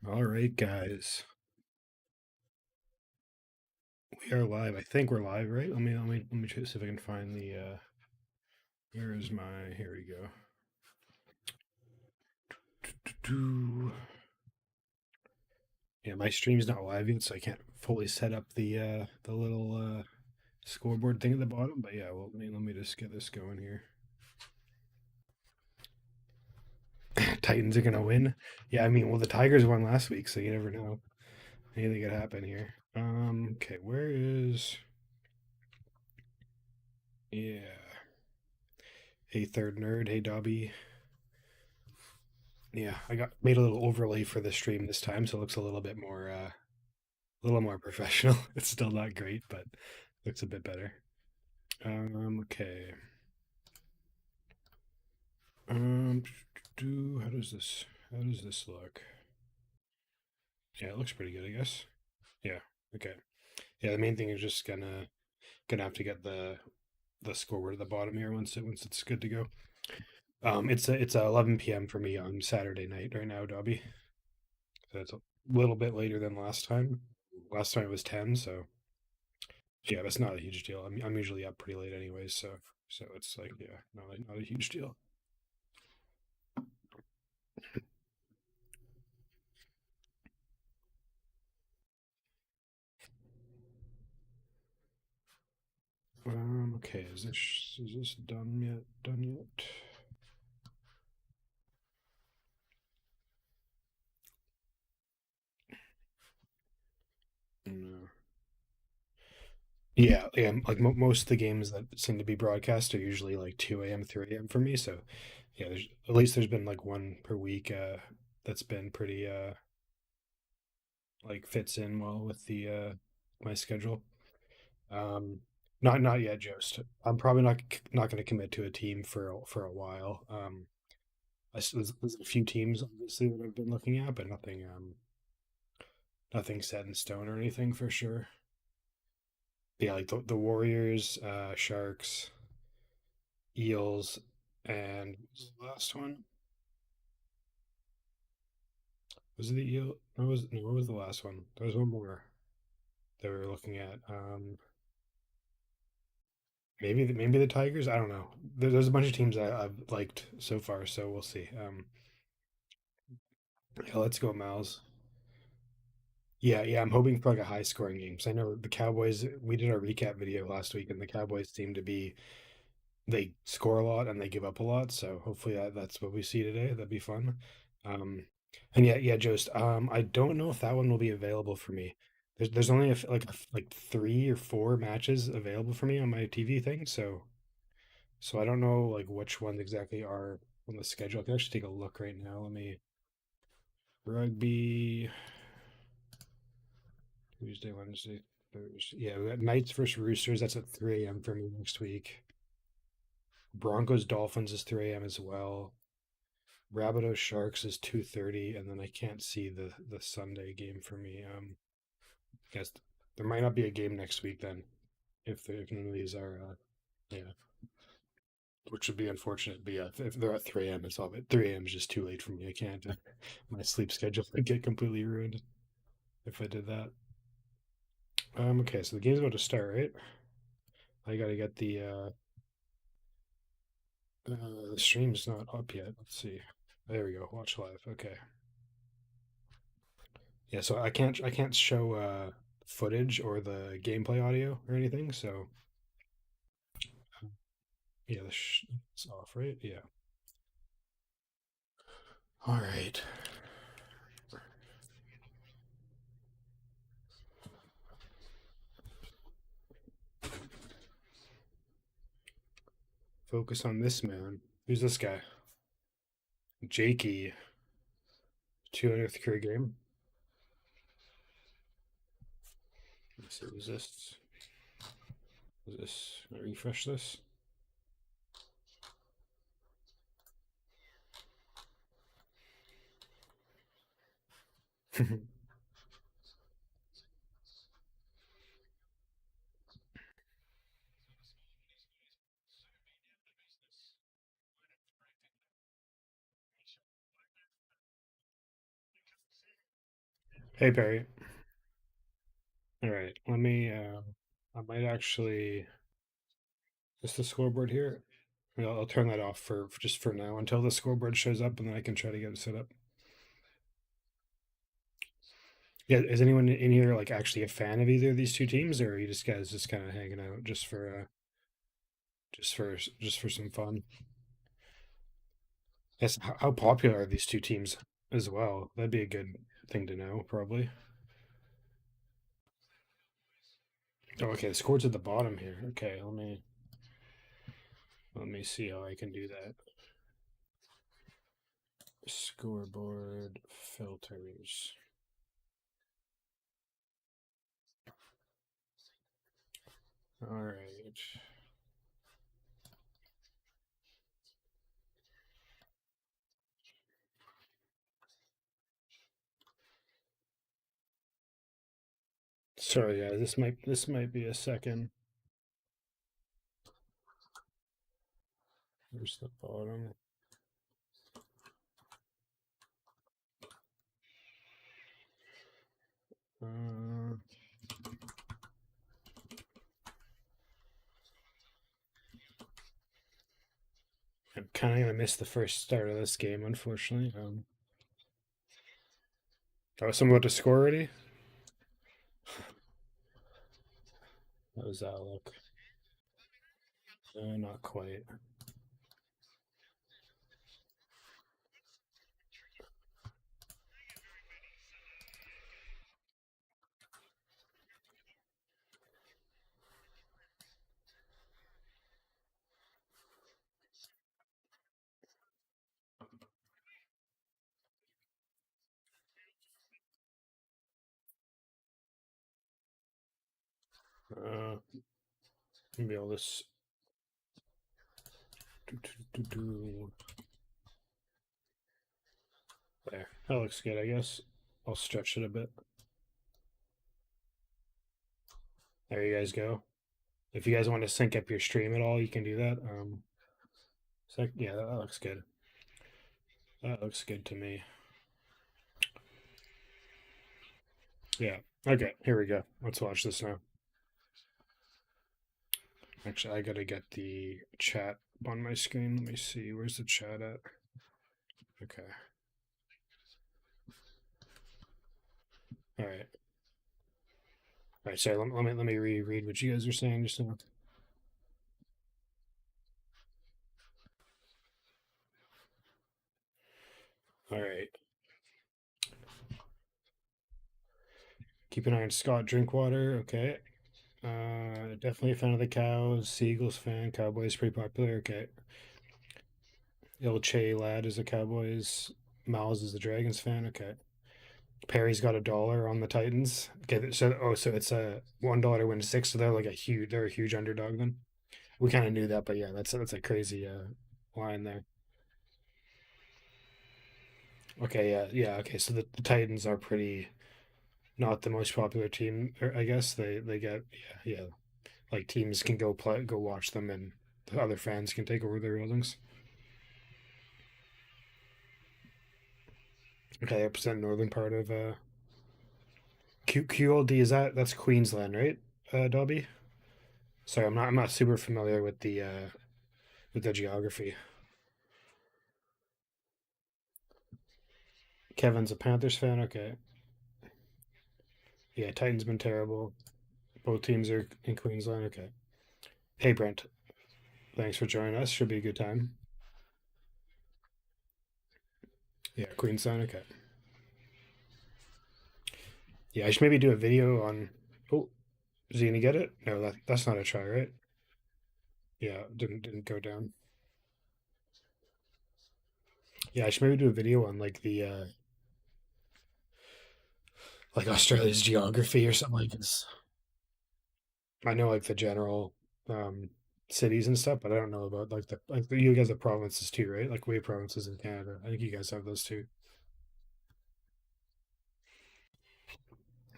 All right, guys. We are live. I think we're live, right? Let me see if I can find the where is my here we go. Yeah, my stream's not live yet, so I can't fully set up the little scoreboard thing at the bottom, but yeah, well let me just get this going here. Titans are gonna win. Yeah, I mean, well the Tigers won last week, so you never know. Anything could happen here. Okay, where is yeah. Hey third nerd, hey Dobby. Yeah, I got made a little overlay for the stream this time, so it looks a little more professional. It's still not great, but looks a bit better. Okay. Um, how does this look? Yeah, it looks pretty good, I guess. Yeah. Okay. Yeah, the main thing is just gonna have to get the scoreboard at the bottom here once it's good to go. It's 11 p.m. for me on Saturday night right now, Dobby. So it's a little bit later than last time. Last time it was 10, so yeah, that's not a huge deal. I'm usually up pretty late anyways, so it's like yeah, not a huge deal. Okay, is this done yet? Done yet? No. Yeah, yeah. Like most of the games that seem to be broadcast are usually like 2 a.m., 3 a.m. for me. So yeah, there's been like one per week that's been pretty like fits in well with the my schedule. Um, not yet, Jost. I'm probably not going to commit to a team for a while. There's a few teams obviously that I've been looking at, but nothing set in stone or anything for sure. Yeah, like the Warriors, Sharks, Eels, and what was the last one? Was it the Eel? No, what was the last one? There was one more that we were looking at. Maybe the Tigers. I don't know. There's a bunch of teams I've liked so far, so we'll see. Yeah, let's go, Miles. Yeah, yeah, I'm hoping for like a high scoring game. So I know the Cowboys, we did our recap video last week, and the Cowboys seem to be they score a lot and they give up a lot. So hopefully that's what we see today. That'd be fun. Um, and yeah, Jost. I don't know if that one will be available for me. There's only like 3 or 4 matches available for me on my TV thing. So I don't know like which ones exactly are on the schedule. I can actually take a look right now. Let me rugby Tuesday, Wednesday, Thursday. Yeah, we got Knights versus Roosters. That's at 3 a.m. for me next week. Broncos Dolphins is 3 a.m. as well. Rabbitohs Sharks is 2:30, and then I can't see the Sunday game for me. Guess there might not be a game next week then if none of these are yeah, which would be unfortunate. But yeah, if they're at 3 a.m., it's all. But 3 a.m. is just too late for me. I can't. My sleep schedule would get completely ruined if I did that. Okay, so the game's about to start, right? I gotta get the stream's not up yet. Let's see. There we go. Watch live. Okay. Yeah, so I can't show footage or the gameplay audio or anything. So yeah, it's off, right? Yeah. All right. Focus on this man. Who's this guy? Jakey. 200th career game. Let's see. Was this? Was this? Can I refresh this? Hey Perry. All right, let me. I might actually. Is the scoreboard here? I'll turn that off for just for now until the scoreboard shows up, and then I can try to get it set up. Yeah, is anyone in here like actually a fan of either of these two teams, or are you just guys just kind of hanging out just for some fun? Yes. How popular are these two teams as well? That'd be a good thing to know, probably. Oh, okay. The score's at the bottom here. Okay, let me see how I can do that. Scoreboard filters. All right. Sorry, guys. This might be a second. Where's the bottom? Uh, I'm kind of gonna miss the first start of this game, unfortunately. Oh, someone about to score already? How does that look? Not quite. Uh, maybe all this. There. That looks good, I guess. I'll stretch it a bit. There you guys go. If you guys want to sync up your stream at all, you can do that. Yeah, that looks good. That looks good to me. Yeah. Okay, here we go. Let's watch this now. Actually, I gotta get the chat on my screen. Let me see. Where's the chat at? Okay. All right. All right. Sorry. Let me reread what you guys are saying just now. All right. Keep an eye on Scott Drinkwater. Okay. Definitely a fan of the Cows. Eagles fan. Cowboys pretty popular. Okay. Ilche Lad is a Cowboys. Miles is the Dragons fan. Okay. Perry's got $1 on the Titans. Okay, so it's a $1 win six, so they're a huge underdog then. We kind of knew that, but yeah, that's a crazy line there. Okay, yeah, okay. So the Titans are pretty not the most popular team, I guess. They get yeah, like teams can go watch them, and the other fans can take over their buildings. Okay, I represent northern part of QLD. That's Queensland, right? Dobby. Sorry, I'm not super familiar with the geography. Kevin's a Panthers fan. Okay, yeah, Titans been terrible. Both teams are in Queensland. Okay. Hey Brent, thanks for joining us. Should be a good time. Yeah, Queensland. Okay. Yeah, I should maybe do a video on. Oh, is he gonna get it? No, that's not a try, right? Yeah, didn't go down. Yeah, I should maybe do a video on like the like Australia's geography or something like this. I know like the general um cities and stuff, but I don't know about you guys have provinces too, right? Like we have provinces in Canada. I think you guys have those too.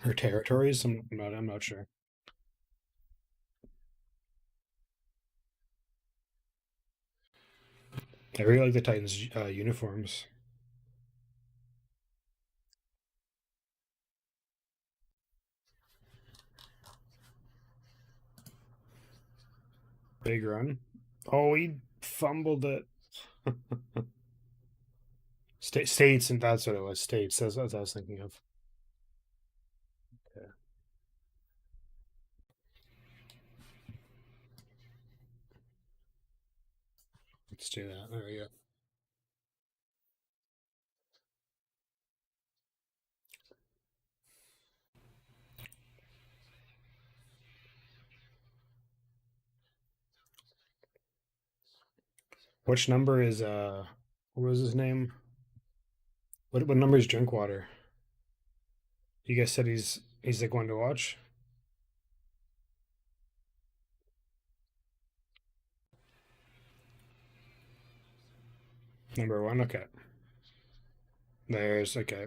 Or territories. I'm not sure. I really like the Titans uniforms. Big run. Oh, he fumbled it. States, and that's what it was. States. That's what I was thinking of. Okay, let's do that. There we go. Which number is what was his name? What number is Drinkwater? You guys said he's like one to watch. Number one. Okay. There's okay.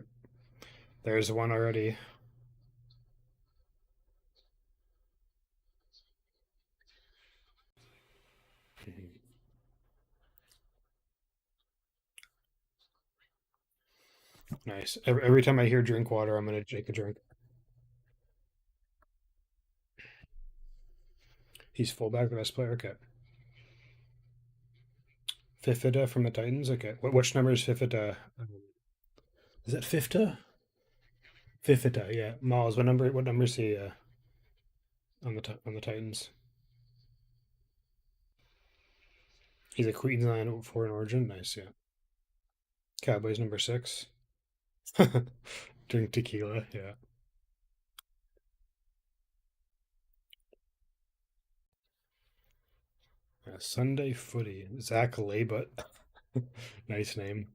There's one already. Nice. Every time I hear Drinkwater, I'm gonna take a drink. He's fullback, the best player. Okay. Fifita from the Titans. Okay. Which number is Fifita? Is that Fifta? Fifita. Yeah. Miles. What number? What number is he on the Titans? He's a Queensland for an origin. Nice. Yeah. Cowboys number 6. Drink tequila. Yeah. Sunday footy. Zach Laybut. Nice name.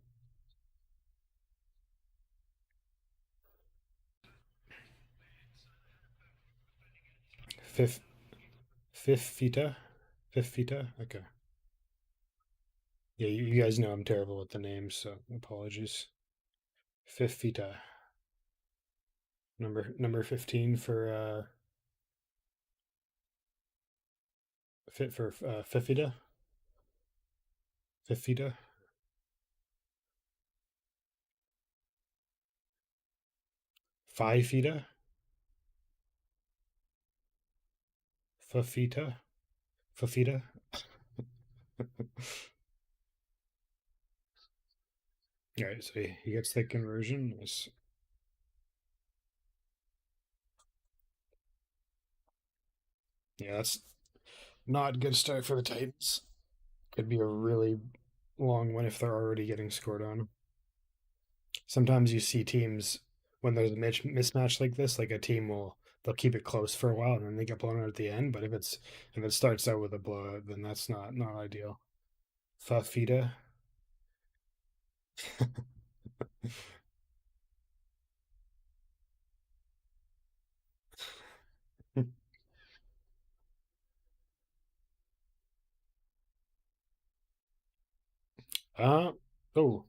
Fifth Fifita. Fifita. Okay. Yeah, you guys know I'm terrible with the names, so apologies. Fifita. Number 15 for fit for Fifita. Fifita. Fifita. Fafita. Fafita. All right, so he gets the conversion. Yeah, that's not a good start for the Titans. Could be a really long one if they're already getting scored on. Sometimes you see teams when there's a mismatch like this, like a team will they'll keep it close for a while and then they get blown out at the end. But if it starts out with a blowout, then that's not ideal. Fafita. uh oh,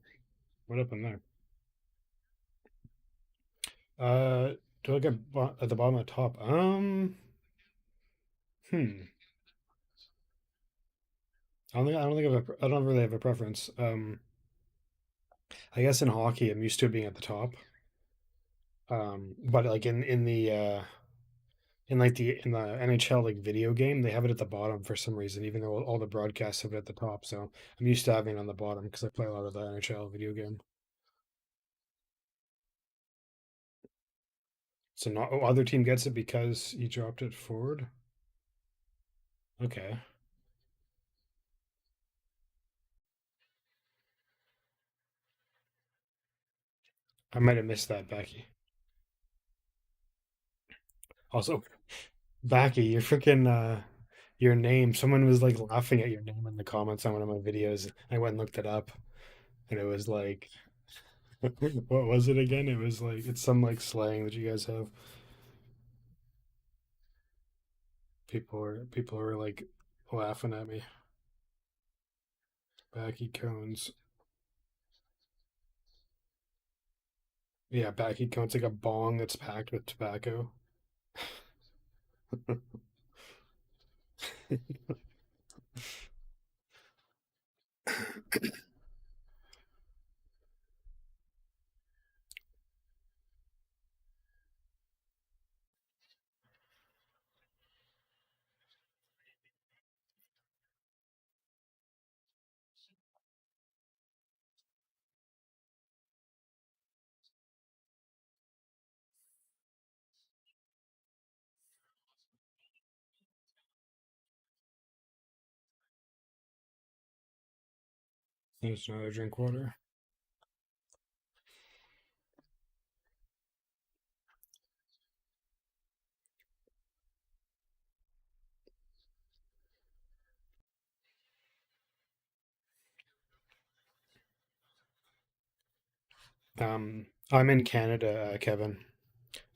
what happened there? Uh, do I look at the bottom of the top? Hmm. I don't really have a preference. I guess in hockey, I'm used to it being at the top. But like in the NHL like video game, they have it at the bottom for some reason, even though all the broadcasts have it at the top. So I'm used to having it on the bottom because I play a lot of the NHL video game. So not other team gets it because he dropped it forward. Okay, I might have missed that, Becky. Also, Becky, your freaking your name. Someone was like laughing at your name in the comments on one of my videos. I went and looked it up, and it was like, what was it again? It was like it's some like slang that you guys have. People were like laughing at me. Backy cones. Yeah, backy cones like a bong that's packed with tobacco. There's another drink water. I'm in Canada, Kevin.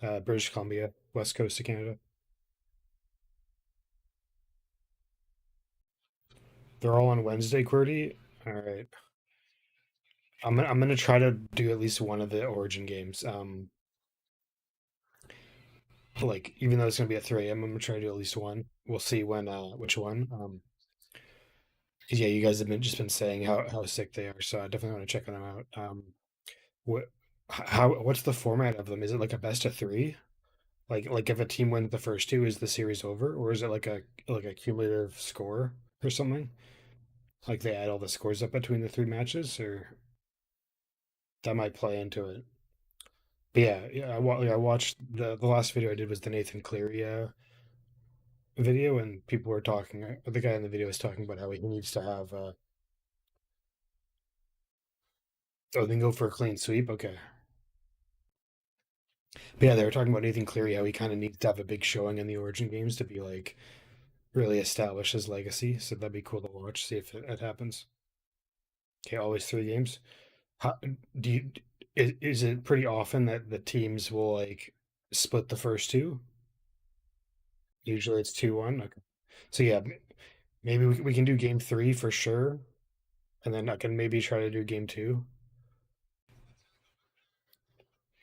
British Columbia, west coast of Canada. They're all on Wednesday, QWERTY. All right. I'm gonna try to do at least one of the Origin games. Like even though it's gonna be at 3 a.m., I'm gonna try to do at least one. We'll see when which one. 'Cause, yeah, you guys have been just been saying how sick they are, so I definitely want to check them out. What what's the format of them? Is it like a best of three? Like if a team wins the first two, is the series over, or is it like a cumulative score or something? Like they add all the scores up between the three matches, or that might play into it. But yeah, I watched the last video I did was the Nathan Cleary video, and people were talking. The guy in the video was talking about how he needs to have. Oh, then go for a clean sweep. Okay, but yeah, they were talking about Nathan Cleary how he kind of needs to have a big showing in the Origin games to be like really establish his legacy. So that'd be cool to watch. See if it happens. Okay, always 3 games. How, do you is it pretty often that the teams will like split the first two? Usually it's 2-1. Okay. So yeah, maybe we can do game three for sure, and then I can maybe try to do game two.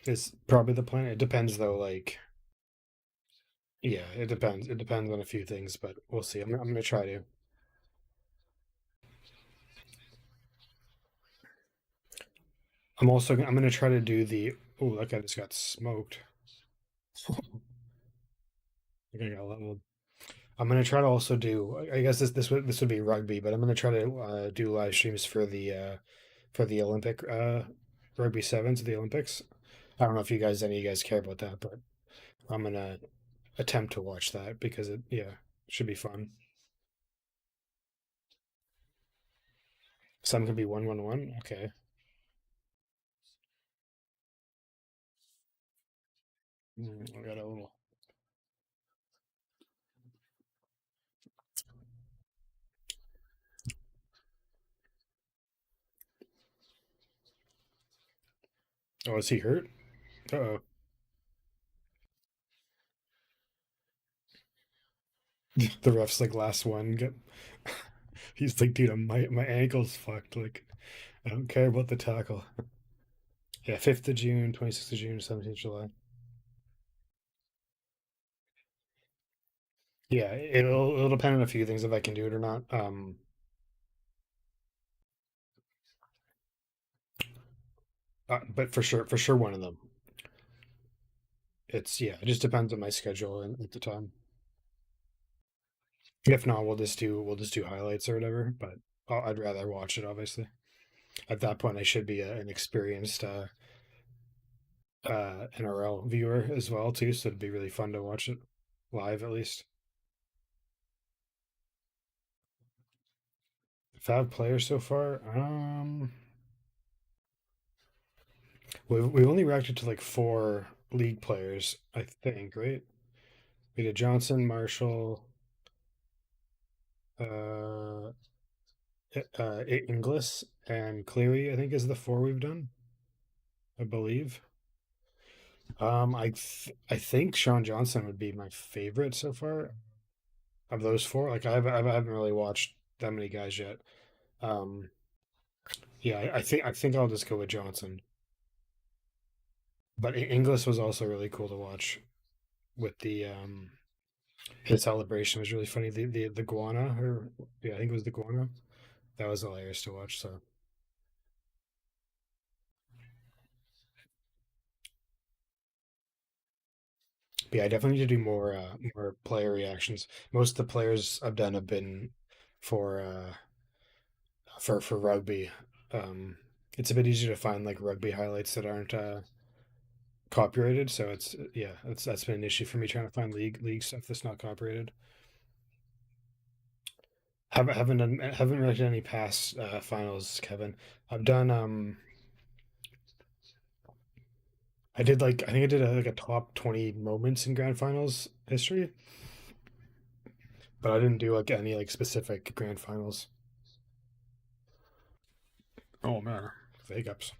Is probably the plan. It depends though. Like yeah, it depends. It depends on a few things, but we'll see. I'm gonna try to. I'm gonna try to do the. Oh, that guy just got smoked. I think I got leveled. I'm gonna try to also do. I guess this would be rugby, but I'm gonna try to do live streams for the Olympic rugby sevens, the Olympics. I don't know if you guys any of you guys care about that, but I'm gonna attempt to watch that because it yeah should be fun. Some can be 1-1-1. Okay. I got a little. Oh, is he hurt? Uh-oh. The ref's like last one. Get. He's like, dude, my ankle's fucked. Like, I don't care about the tackle. Yeah, 5th of June, 26th of June, 17th of July. Yeah, it'll depend on a few things if I can do it or not. But for sure, one of them. It's yeah, it just depends on my schedule and at the time. If not, we'll just do highlights or whatever. But I'd rather watch it, obviously. At that point, I should be an experienced NRL viewer as well too, so it'd be really fun to watch it live at least. 5 players so far. We've only reacted to like 4 league players, I think, right? We did Johnson, Marshall, uh, Inglis, and Cleary. I think is the 4 we've done. I believe. I think Sean Johnson would be my favorite so far of those 4. Like I haven't really watched that many guys yet. Um, yeah, I think I'll just go with Johnson. But Inglis was also really cool to watch with the his celebration was really funny. The guana or yeah, I think it was the guana. That was hilarious to watch. So but yeah, I definitely need to do more player reactions. Most of the players I've done have been for for rugby. Um, it's a bit easier to find like rugby highlights that aren't copyrighted. So it's yeah, that's been an issue for me trying to find league stuff that's not copyrighted. Haven't really done any past finals, Kevin. I've done I think I did like a top 20 moments in grand finals history, but I didn't do like any like specific grand finals. Oh man, fake ups.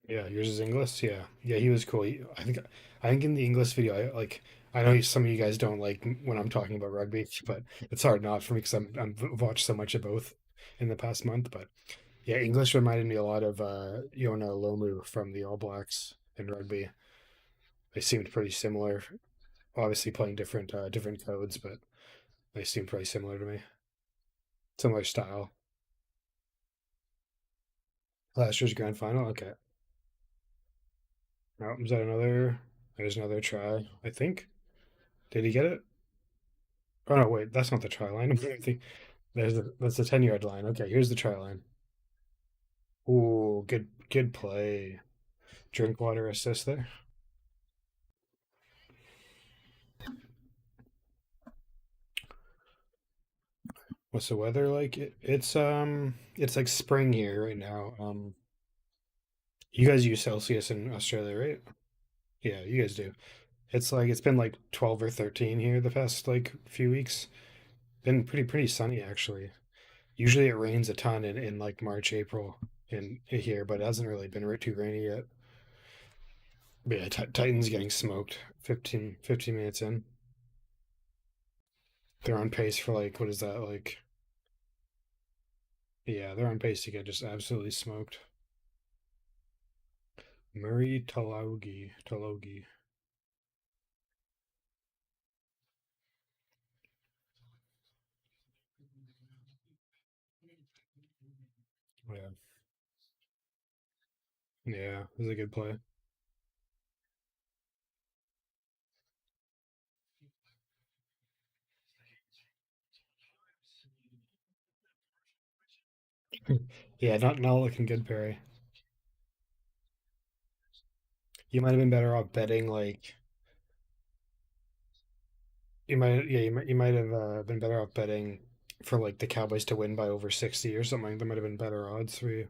Yeah, yours is English. Yeah, yeah, he was cool. I think in the English video, I know some of you guys don't like when I'm talking about rugby, but it's hard not for me because I've watched so much of both in the past month. But yeah, English reminded me a lot of Yona Lomu from the All Blacks in rugby. They seemed pretty similar. Obviously playing different codes, but they seemed pretty similar to me. Similar style. Last year's grand final. Okay. Now was that another? There's another try. I think. Did he get it? Oh no, wait, that's not the try line. That's the 10-yard line. Okay, here's the try line. Ooh, good play. Drinkwater assist there. What's the weather like? It's like spring here right now. You guys use Celsius in Australia, right? Yeah, you guys do. It's been like 12 or 13 here the past like few weeks. Been pretty sunny actually. Usually it rains a ton in like March, April in here, but it hasn't really been too rainy yet. But yeah, Titans getting smoked 15 minutes in. They're on pace for like, what is that, like, yeah, they're on pace to get just absolutely smoked. Murray Talogi. Yeah, yeah, this is a good play. Yeah, not looking good, Perry. You might have been better off betting like you might have been better off betting for like the Cowboys to win by over 60 or something. That might have been better odds for you.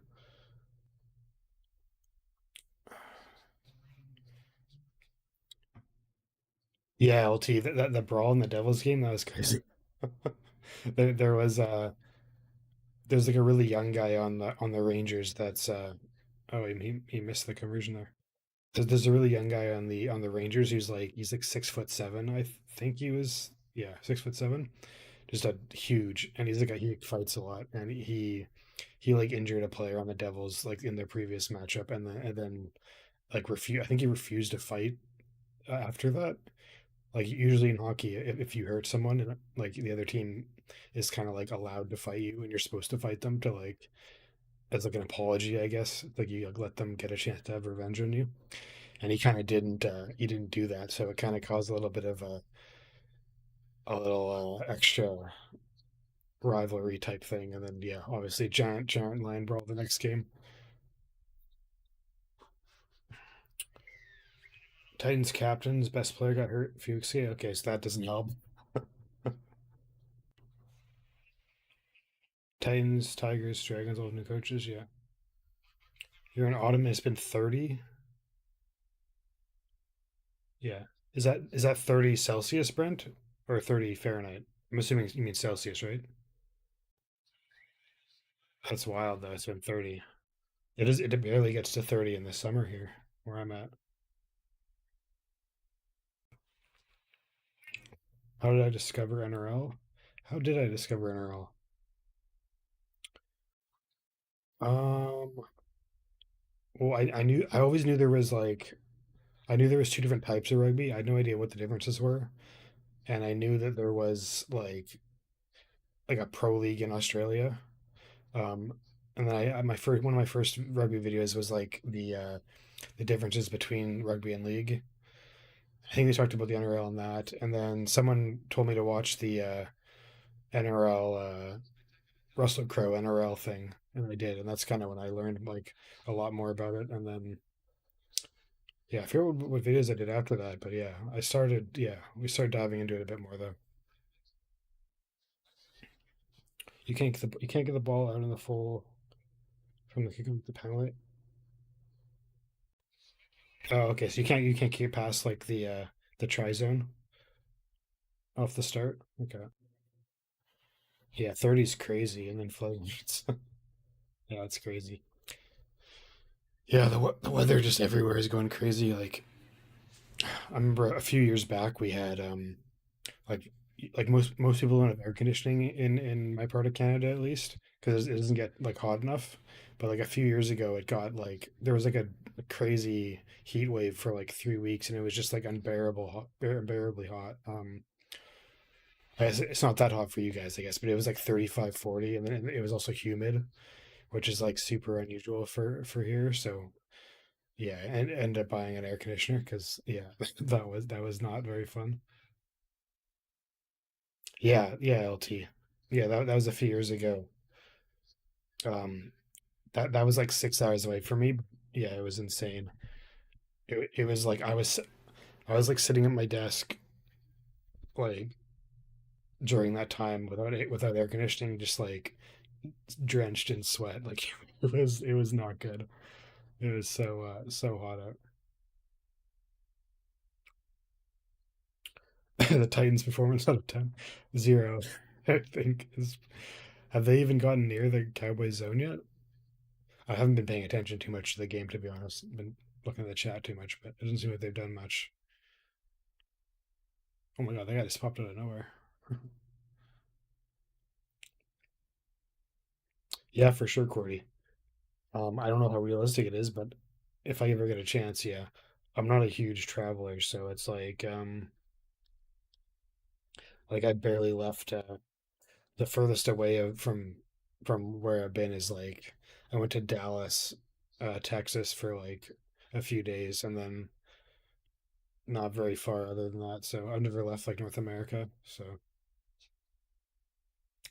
Yeah, LT, that brawl in the Devils game, that was crazy. There was there's like a really young guy on the Rangers that's oh he missed the conversion there. There's a really young guy on the Rangers who's like he's like 6'7", I think he was, yeah, 6'7", just a huge, and he's like he fights a lot, and he like injured a player on the Devils like in their previous matchup, and then like refuse I think he refused to fight after that. Like usually in hockey, if you hurt someone and like the other team is kind of like allowed to fight you and you're supposed to fight them to like as like an apology, I guess. Like you like, let them get a chance to have revenge on you. And he kind of didn't he didn't do that, so it kind of caused a little bit of a little extra rivalry type thing. And then yeah, obviously giant line brawl the next game. Titans captain's best player got hurt a few weeks ago. Okay, so that doesn't help. Titans, Tigers, Dragons, all new coaches. Yeah, you're in autumn. It's been 30. Yeah. Is that 30 Celsius, Brent, or 30 Fahrenheit? I'm assuming you mean Celsius, right? That's wild though. It's been 30. It barely gets to 30 in the summer here where I'm at. How did I discover NRL? How did I discover NRL? Um, well, I always knew there was like I knew there was two different types of rugby. I had no idea what the differences were, and I knew that there was like a pro league in Australia. Um, and then my first one of my first rugby videos was like the differences between rugby and league. I think they talked about the NRL and that, and then someone told me to watch the NRL Russell Crowe NRL thing, and I did, and that's kind of when I learned like a lot more about it. And then yeah, I forget what videos I did after that, but yeah, we started diving into it a bit more though. you can't get the ball out in the full from the penalty. Oh, okay. So you can't keep past like the try zone off the start. Okay. Yeah, 30's crazy, and then flooding rates. Yeah, it's crazy. Yeah, the weather just everywhere is going crazy. Like I remember a few years back we had like most people don't have air conditioning in my part of Canada at least because it doesn't get like hot enough. But like a few years ago, it got like there was like a crazy heat wave for like 3 weeks, and it was just like unbearably hot. I guess it's not that hot for you guys, I guess, but it was like 35, 40, and then it was also humid, which is like super unusual for here. So yeah, and ended up buying an air conditioner because yeah, that was not very fun. Yeah, yeah, LT. Yeah, that was a few years ago. Um, that was like 6 hours away from me. Yeah, it was insane. It was like I was like sitting at my desk like during that time without air conditioning, just like drenched in sweat. Like it was not good. It was so hot out. The Titans' performance out of 10, 0. I think is have they even gotten near the Cowboys zone yet? I haven't been paying attention too much to the game, to be honest. I've been looking at the chat too much, but it doesn't seem like they've done much. Oh my god, that guy just popped out of nowhere. Yeah, for sure, Cordy. I don't know how realistic it is, but if I ever get a chance, yeah. I'm not a huge traveler, so it's like I barely left the furthest away from where I've been is like I went to Dallas, Texas for like a few days and then not very far other than that. So I've never left like North America. So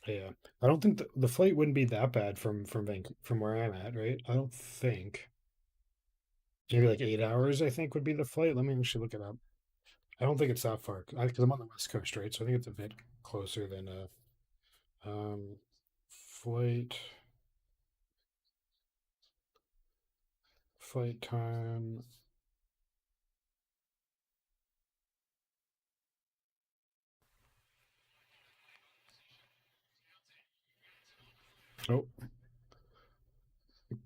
yeah, I don't think the flight wouldn't be that bad from where I'm at, right? I don't think maybe like 8 hours. I think would be the flight. Let me actually look it up. I don't think it's that far because I'm on the West Coast, right? So I think it's a bit closer than um flight flight time. Oh,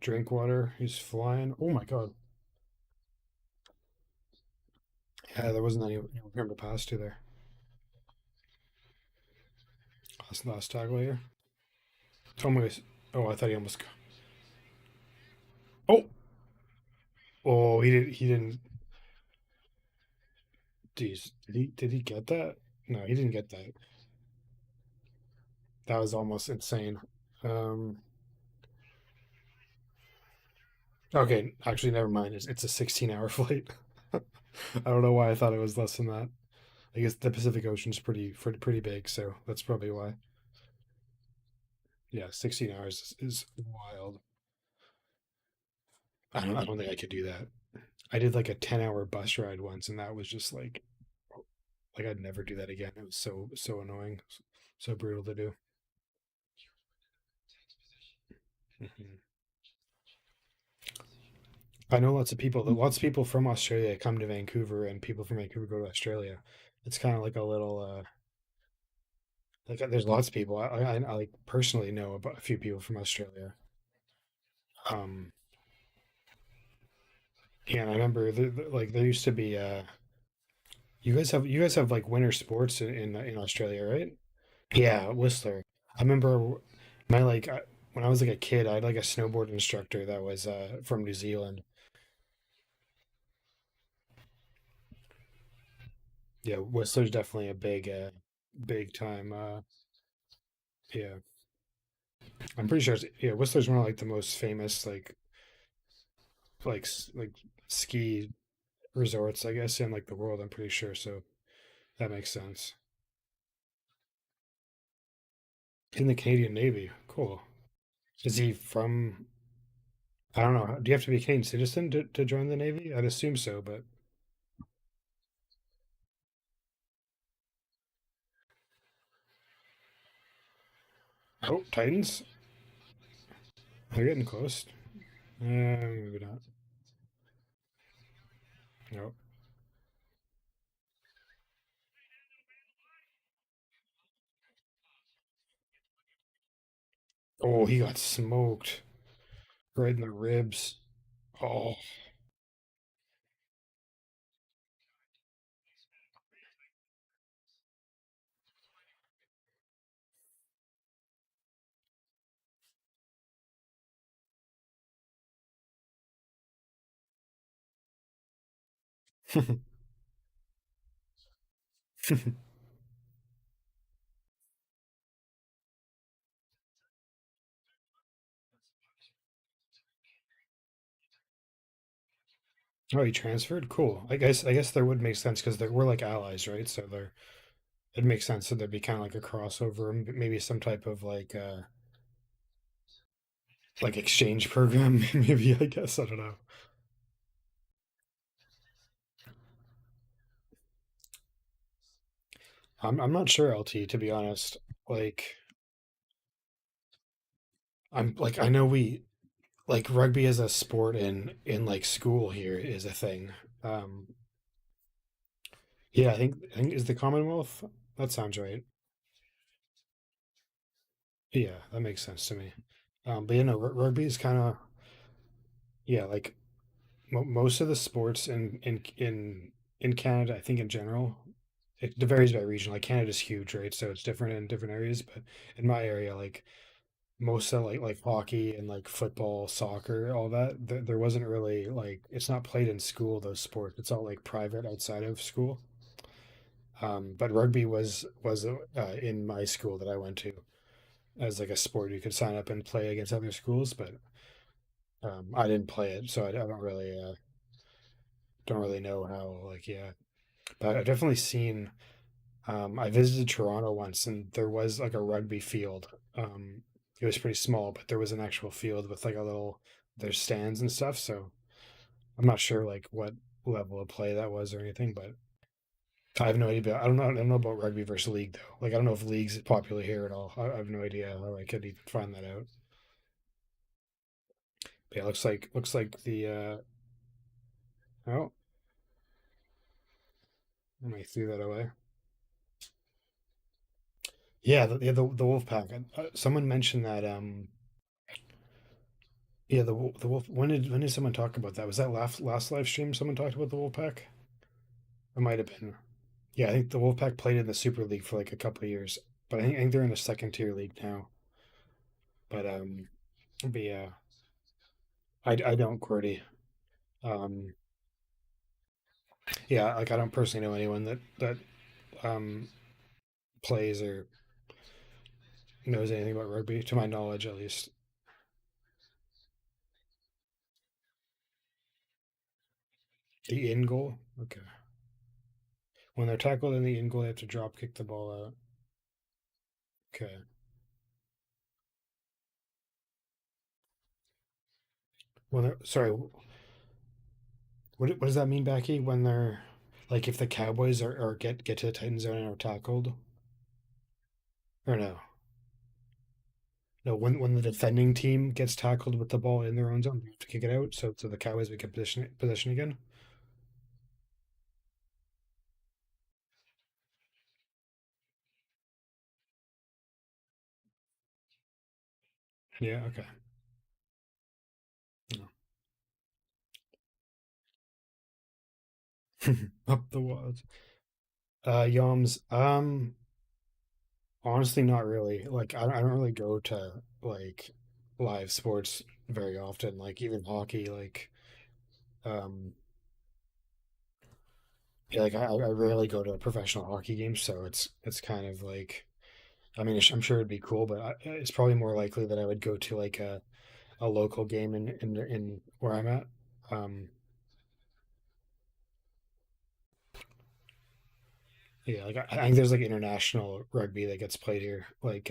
drink water. He's flying. Oh my god. Yeah, there wasn't anyone to pass to there. Last tackle here. Oh my gosh. Oh, I thought he almost. Oh, oh, he did. He didn't. Geez, did he get that? No, he didn't get that. That was almost insane. Um, okay, actually, never mind. It's a 16-hour flight. I don't know why I thought it was less than that. I guess the Pacific Ocean's pretty big, so that's probably why. Yeah, 16 hours is wild. I don't think I could do that. I did like a 10-hour bus ride once, and that was just like I'd never do that again. It was so annoying, so brutal to do. Mhm. I know lots of people from Australia come to Vancouver, and people from Vancouver go to Australia. It's kind of like a little like there's lots of people. I like personally know about a few people from Australia. Um, yeah, and I remember like there used to be you guys have like winter sports in Australia, right? Yeah, Whistler. I remember my when I was like a kid, I had like a snowboard instructor that was from New Zealand. Yeah, Whistler's definitely a big time. Yeah, I'm pretty sure. Yeah, Whistler's one of like the most famous like ski resorts, I guess, in like the world. I'm pretty sure. So that makes sense. In the Canadian Navy, cool. Is he from? I don't know. Do you have to be a Canadian citizen to join the Navy? I'd assume so, but Oh, Titans. They're getting close. Maybe not. No. Oh, he got smoked right in the ribs. Oh. Oh, he transferred? Cool. I guess there would make sense because we're like allies, right? So there it makes sense that there'd be kind of like a crossover, maybe some type of like exchange program, maybe I guess. I don't know. I'm not sure, LT, to be honest. Like I'm like I know we like rugby as a sport in like school here is a thing. Um yeah, I think is the Commonwealth. That sounds right. Yeah, that makes sense to me. But you know, rugby is kind of yeah, like most of the sports in Canada, I think in general, it varies by region. Like Canada's huge, right? So it's different in different areas. But in my area, like most of like hockey and like football, soccer, all that, there wasn't really like it's not played in school. Those sports, it's all like private outside of school. But rugby was in my school that I went to as like a sport. You could sign up and play against other schools, but I didn't play it, so I don't really know how like yeah. But I've definitely seen. I visited Toronto once, and there was like a rugby field. It was pretty small, but there was an actual field with like a little there's stands and stuff. So I'm not sure like what level of play that was or anything, but I have no idea. I don't know about rugby versus league though. Like I don't know if league's popular here at all. I have no idea how I could even find that out. But yeah, looks like the oh, I threw that away. Yeah, the wolf pack. Someone mentioned that yeah, the wolf. When did someone talk about that? Was that last live stream? Someone talked about the wolf pack. It might have been. Yeah, I think the Wolfpack played in the Super League for like a couple of years, but I think they're in the second tier league now. But yeah, I don't QWERTY. Um, yeah, like I don't personally know anyone that um plays or knows anything about rugby, to my knowledge at least. The in goal, okay. When they're tackled in the in goal, they have to drop kick the ball out. Okay. When they're sorry, what does that mean, Becky? When they're like if the Cowboys are get to the Titan zone and are tackled, or no? No, when the defending team gets tackled with the ball in their own zone, they have to kick it out. So the Cowboys would get position again. Yeah. Okay. Up the walls. Yums. Honestly, not really. Like I don't really go to like live sports very often. Like even hockey. Like um yeah, like I rarely go to professional hockey games. So it's kind of like I mean I'm sure it'd be cool, but it's probably more likely that I would go to like a local game in where I'm at. Um, yeah, like I think there's like international rugby that gets played here. Like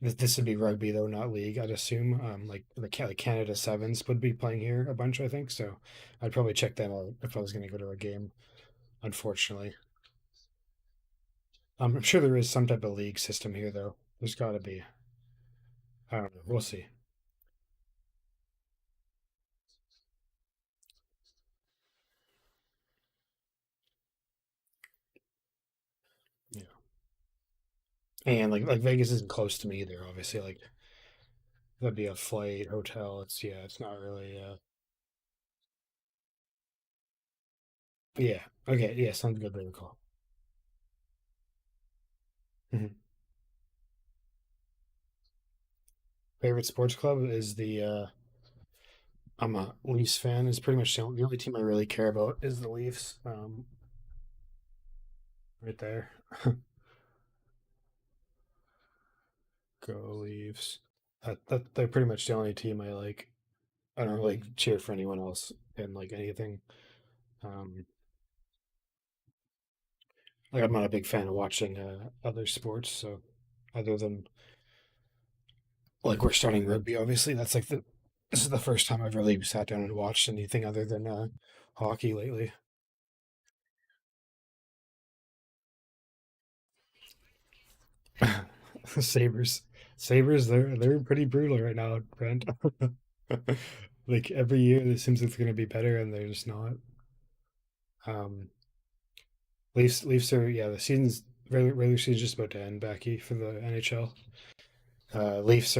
this would be rugby though, not league. I'd assume. Like like Canada Sevens would be playing here a bunch. I think so. I'd probably check them out if I was going to go to a game. Unfortunately, I'm sure there is some type of league system here though. There's got to be. I don't know. We'll see. Yeah. And like Vegas isn't close to me either. Obviously, like that'd be a flight, hotel. It's yeah, it's not really. Yeah. Okay. Yeah. Sounds good. Better call. Mhm. Favorite sports club is the. I'm a Leafs fan. Is pretty much the only team I really care about is the Leafs. Right there. Go Leafs. They're pretty much the only team I like. I don't really cheer for anyone else in like anything. Um, like I'm not a big fan of watching other sports. So other than like we're starting rugby, obviously that's like the this is the first time I've really sat down and watched anything other than hockey lately. Sabers, Sabers, they're pretty brutal right now, Brent. Like every year, it seems like it's going to be better, and they're just not. Um, Leafs are yeah. The season's regular season's just about to end, Becky, for the NHL. Leafs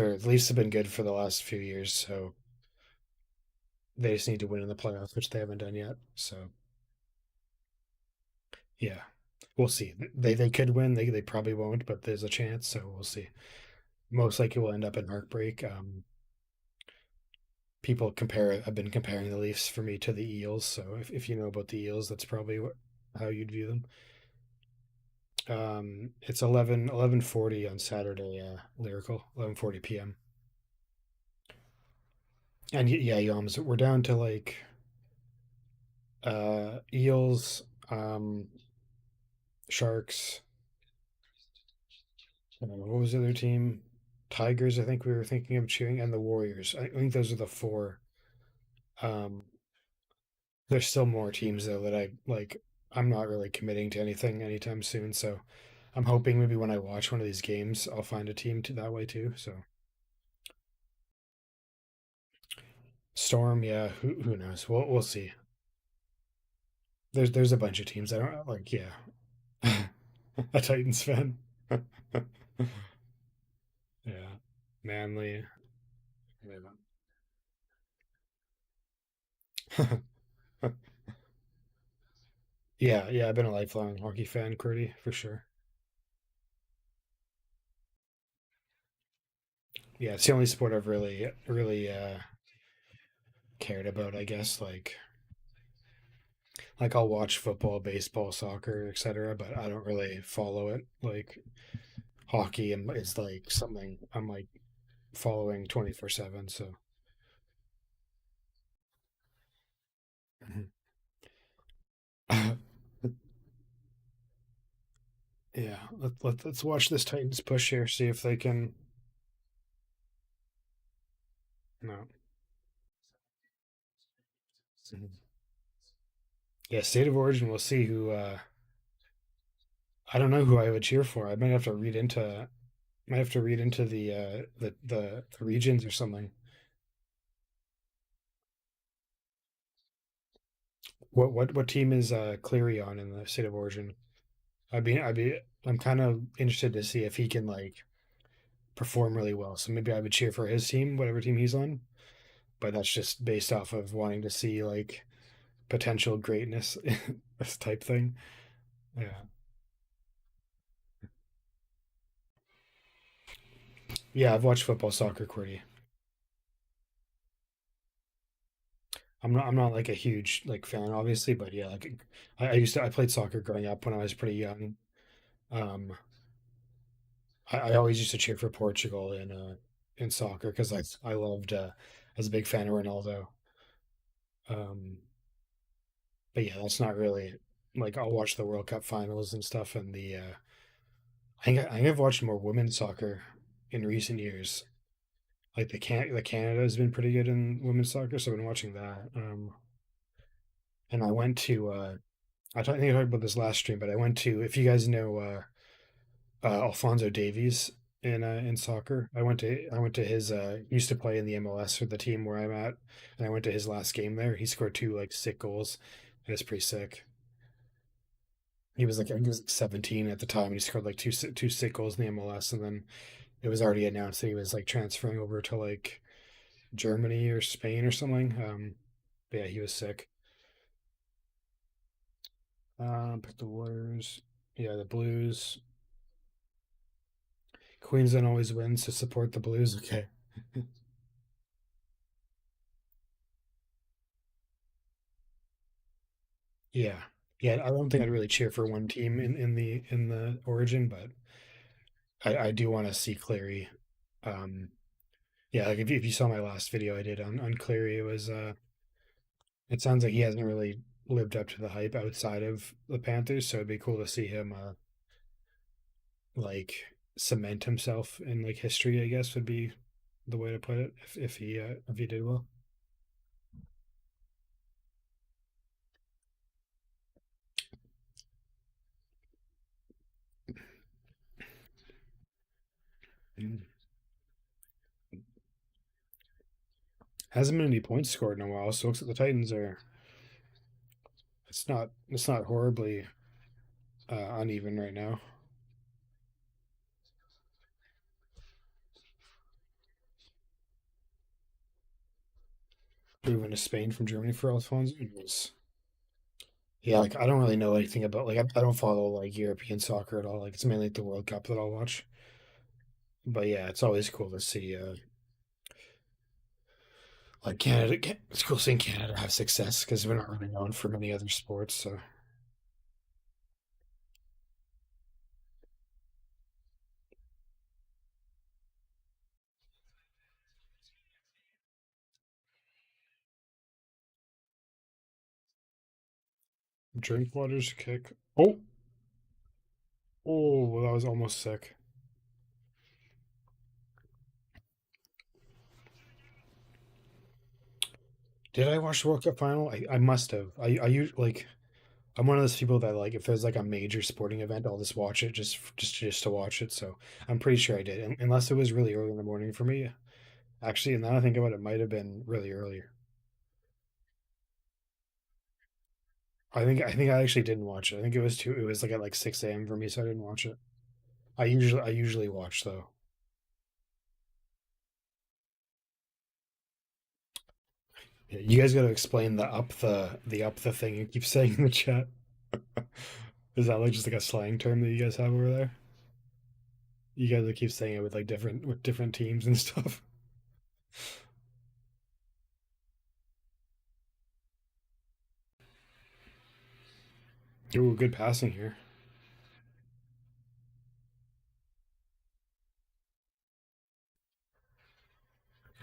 have been good for the last few years, so they just need to win in the playoffs, which they haven't done yet. So yeah, we'll see. They could win. They probably won't, but there's a chance. So we'll see. Most likely, will end up in heartbreak. People compare. I've been comparing the Leafs for me to the Eels. So if you know about the Eels, that's probably how you'd view them. It's 11:40 on Saturday. Lyrical 11:40 p.m. And yeah, Yums, we're down to like Eels, Sharks. What was the other team? Tigers. I think we were thinking of cheering, and the Warriors. I think those are the four. Um, there's still more teams though that I like. I'm not really committing to anything anytime soon, so I'm hoping maybe when I watch one of these games, I'll find a team to that way too. So Storm, yeah, who knows? We'll see. There's a bunch of teams I don't like. Yeah, a Titans fan. Yeah, Manly. Yeah. Yeah, yeah, I've been a lifelong hockey fan, Curdy, for sure. Yeah, it's the only sport I've really cared about, I guess. Like I'll watch football, baseball, soccer, etc., but I don't really follow it. Like hockey is like something I'm like following 24/7. So yeah, let's watch this Titans push here, see if they can. No. Mhm. Yeah, state of origin. We'll see who. I don't know who I would cheer for. I might have to read into. Might have to read into the regions or something. What team is Cleary on in the state of origin? I'm kind of interested to see if he can like perform really well. So maybe I would cheer for his team, whatever team he's on. But that's just based off of wanting to see like potential greatness, this type thing. Yeah, yeah. I've watched football, soccer, QWERTY. I'm not like a huge like fan, obviously, but yeah, like I played soccer growing up when I was pretty young. Um, I always used to cheer for Portugal in soccer because I loved I was a big fan of Ronaldo. Um, but yeah, that's not really like I'll watch the World Cup finals and stuff, and I think I've watched more women's soccer in recent years. Like the Canada has been pretty good in women's soccer, so I've been watching that. And I went to think I talked about this last stream, but I went to if you guys know Alfonso Davies. in soccer. I went to his he used to play in the MLS for the team where I'm at, and I went to his last game there. He scored two like sick goals. It was pretty sick. He was like I think he was like 17 at the time, and he scored like two sick goals in the MLS, and then it was already announced that he was like transferring over to like Germany or Spain or something. But yeah, he was sick. Pick the Warriors. Yeah, the Blues. Queensland always wins, to support the Blues. Okay. Yeah. Yeah, I don't think I'd really cheer for one team in the Origin, but I do want to see Cleary. Um, yeah, like if you saw my last video I did on Cleary, it sounds like he hasn't really lived up to the hype outside of the Panthers, so it'd be cool to see him like cement himself in like history, I guess would be the way to put it if he did well. Mm. Hasn't been any points scored in a while, so it looks like the Titans are. It's not horribly uneven right now. Moving to Spain from Germany for Alfonso was yeah. Like I don't really know anything about like I don't follow like European soccer at all. Like it's mainly like the World Cup that I'll watch. But yeah, it's always cool to see like Canada. It's cool seeing Canada have success because we're not really known for many other sports. So Drinkwater's kick. Oh, that was almost sick. Did I watch the World Cup final? I must have. Like I'm one of those people that like if there's like a major sporting event, I'll just watch it just to watch it. So I'm pretty sure I did, unless it was really early in the morning for me. Actually, and now I think about it, it might have been really earlier. I think I actually didn't watch it. I think it was too. It was like at like 6 a.m. for me, so I didn't watch it. I usually watch though. Yeah, you guys got to explain the up the thing you keep saying in the chat. Is that like just like a slang term that you guys have over there? You guys keep saying it with like different teams and stuff. Ooh, good passing here.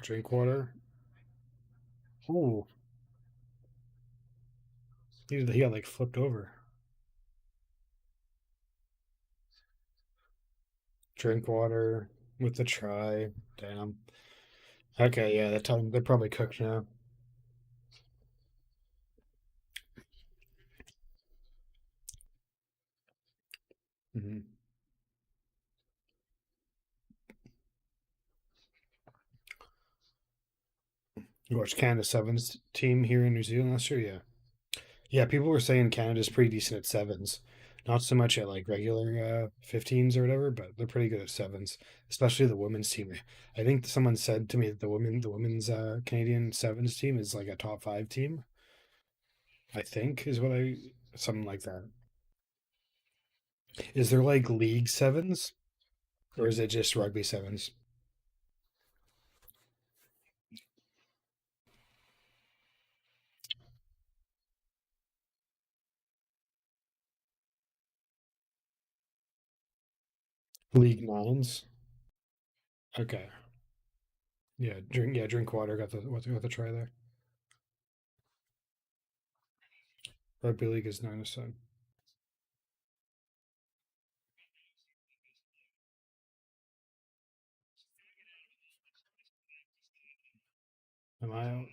Drink water. Ooh, he got like flipped over. Drink water with the try. Damn. Okay, yeah, they're probably cooked now. Hmm. You watched Canada Sevens team here in New Zealand last year, yeah. Yeah, people were saying Canada's pretty decent at sevens. Not so much at like regular 15s or whatever, but they're pretty good at sevens, especially the women's team. I think someone said to me that the women's Canadian sevens team is like a top five team. I think is what I something like that. Is there like league sevens or is it just rugby sevens? League nines. Okay. Yeah, drink water. Got the try there. Rugby league is 9 to 7. Am I out?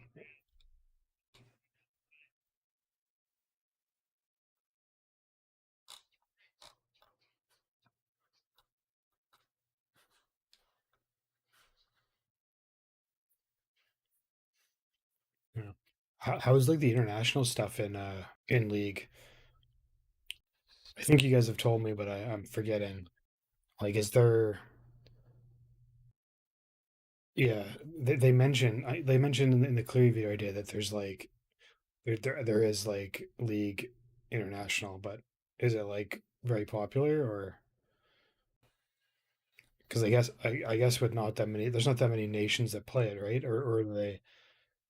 How's like the international stuff in league? I think you guys have told me, but I'm forgetting. Like, is there? Yeah, they mentioned in the Cleary video idea that there's like there is like league international, but is it like very popular or? Because I guess with not that many, there's not that many nations that play it, right? Or they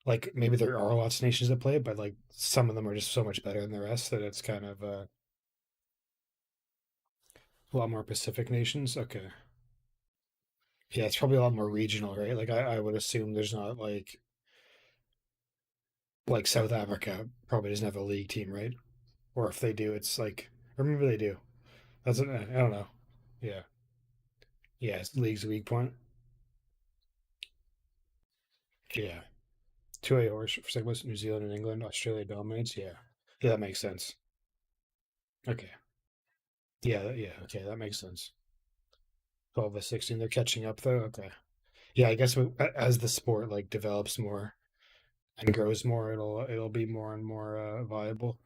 like maybe there are lots of nations that play it, but like some of them are just so much better than the rest that it's kind of a lot more Pacific nations. Okay, yeah, it's probably a lot more regional, right? Like I would assume there's not like South Africa probably doesn't have a league team, right? Or if they do, it's like or maybe they do. I don't know. Yeah, yeah, it's league's a weak point. Yeah, two A horse for segments. New Zealand and England, Australia dominates. Yeah, yeah, that makes sense. Okay. Yeah, yeah, okay, that makes sense. 12 to 16, they're catching up though. Okay. Yeah, I guess as the sport like develops more and grows more, it'll be more and more viable.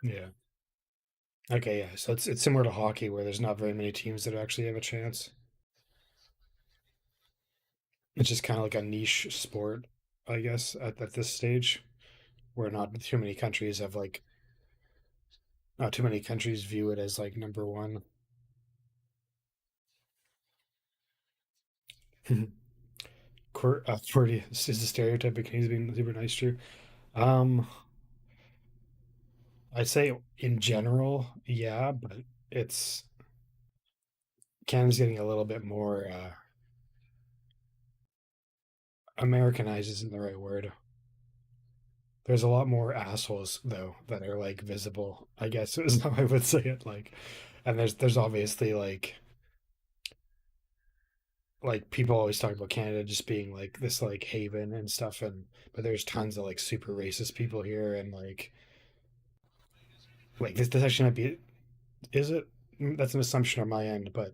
Yeah. Okay, yeah. So it's similar to hockey where there's not very many teams that actually have a chance. It's just kind of like a niche sport, I guess, at this stage, where not too many countries have like not too many countries view it as like number one. 40 is the stereotype of Canadians being super nice to you. Um, I'd say in general, yeah, but it's Canada's getting a little bit more Americanized isn't the right word. There's a lot more assholes though that are like visible, I guess is how I would say it. Like, and there's obviously like people always talk about Canada just being like this like haven and stuff, and but there's tons of like super racist people here, and like this actually might be is it? That's an assumption on my end, but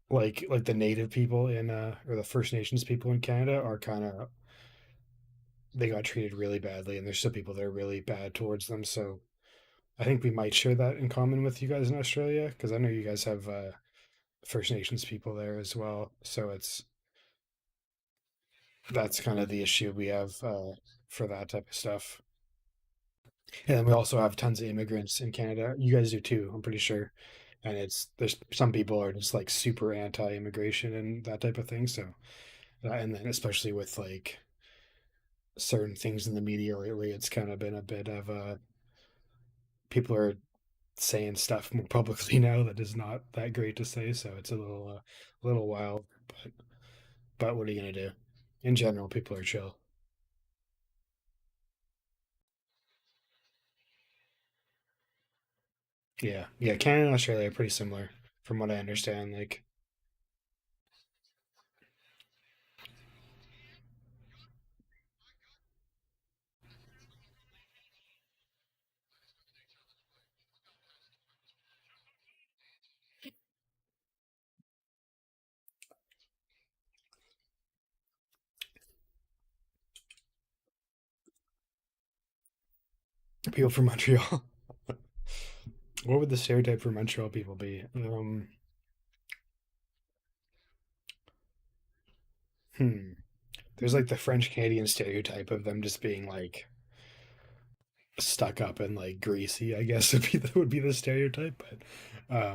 like the native people in or the First Nations people in Canada are kind of they got treated really badly, and there's still people that are really bad towards them. So I think we might share that in common with you guys in Australia because I know you guys have First Nations people there as well. So it's that's kind of the issue we have for that type of stuff. And then we also have tons of immigrants in Canada. You guys do too, I'm pretty sure. And it's there's some people are just like super anti-immigration and that type of thing. So and then especially with like certain things in the media lately, it's kind of been a bit of a people are saying stuff more publicly now that is not that great to say. So it's a little wild. But what are you gonna do? In general, people are chill. Yeah, yeah. Canada and Australia are pretty similar, from what I understand. Like people from Montreal. What would the stereotype for Montreal people be? Hmm. There's like the French Canadian stereotype of them just being like stuck up and like greasy. I guess would be the stereotype. But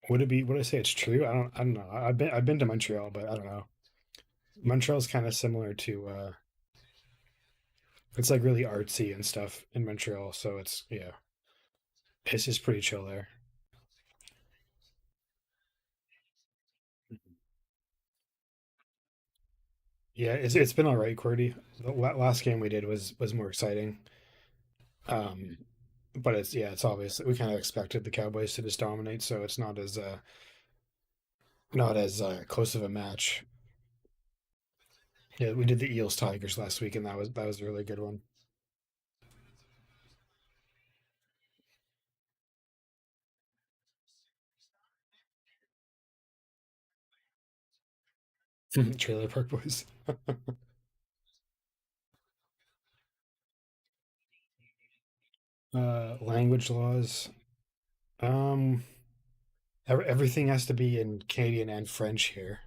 would it be? Would I say it's true? I don't know. I've been to Montreal, but I don't know. Montreal's kind of similar to it's like really artsy and stuff in Montreal, so it's yeah, it's just pretty chill there. Yeah, it's been all right, Cordy. The last game we did was more exciting. Um, but it's yeah, it's obvious we kind of expected the Cowboys to just dominate, so it's not as close of a match. Yeah, we did the Eels Tigers last week, and that was a really good one. Trailer Park Boys. Language laws. Um, everything has to be in Canadian and French here.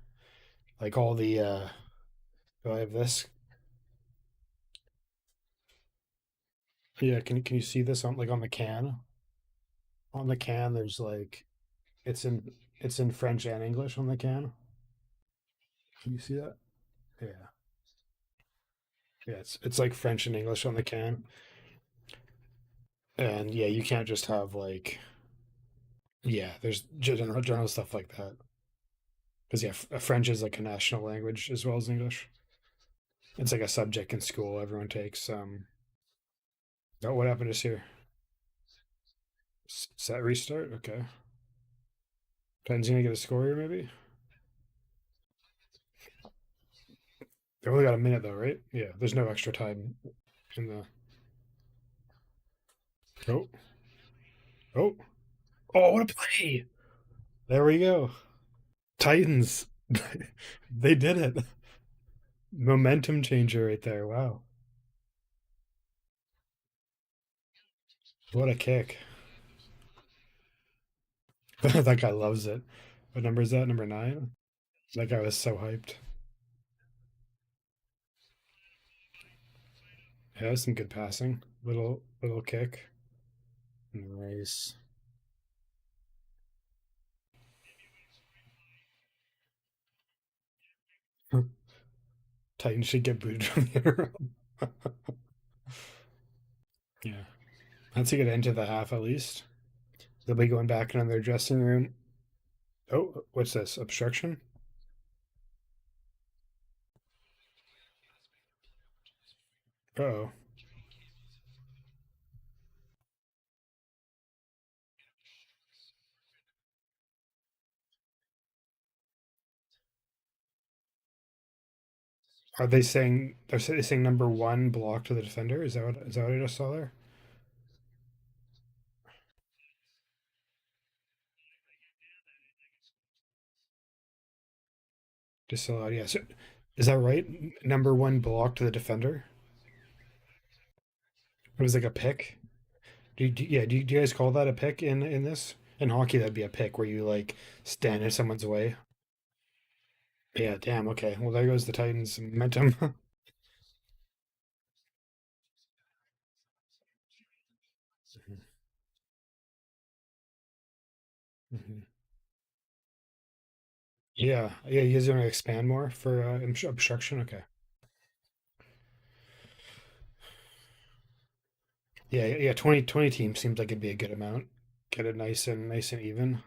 Like all the do I have this? Yeah, can you see this on like on the can? On the can, there's like it's in French and English on the can. Can you see that? Yeah, yeah. It's like French and English on the can, and yeah, you can't just have like yeah. There's general stuff like that because yeah, French is like a national language as well as English. It's like a subject in school everyone takes. Oh, what happened is here? Set restart. Okay, Titans gonna get a score here maybe. They only got a minute though, right? Yeah, there's no extra time in the. Oh, oh, oh! What a play! There we go. Titans. They did it. Momentum changer right there. Wow. What a kick. That guy loves it. What number is that? Number nine? That guy was so hyped. Yeah, that was some good passing. Little kick. Nice. Titans should get booted from the NRL. Yeah. That's a good end to the half at least. They'll be going back into their dressing room. Oh, what's this? Obstruction? Uh-oh. Are they saying they're saying number one block to the defender? Is that what I just saw there? Disallowed, yeah. So, is that right? Number one block to the defender? It was like a pick. Yeah, do you guys call that a pick in this? In hockey, that'd be a pick where you like stand in someone's way. Yeah, damn. Okay. Well, there goes the Titans' momentum. Mhm. Yeah, yeah. You guys want to expand more for obstruction? Okay. Yeah, yeah. 20 teams seems like it'd be a good amount. Get it nice and even.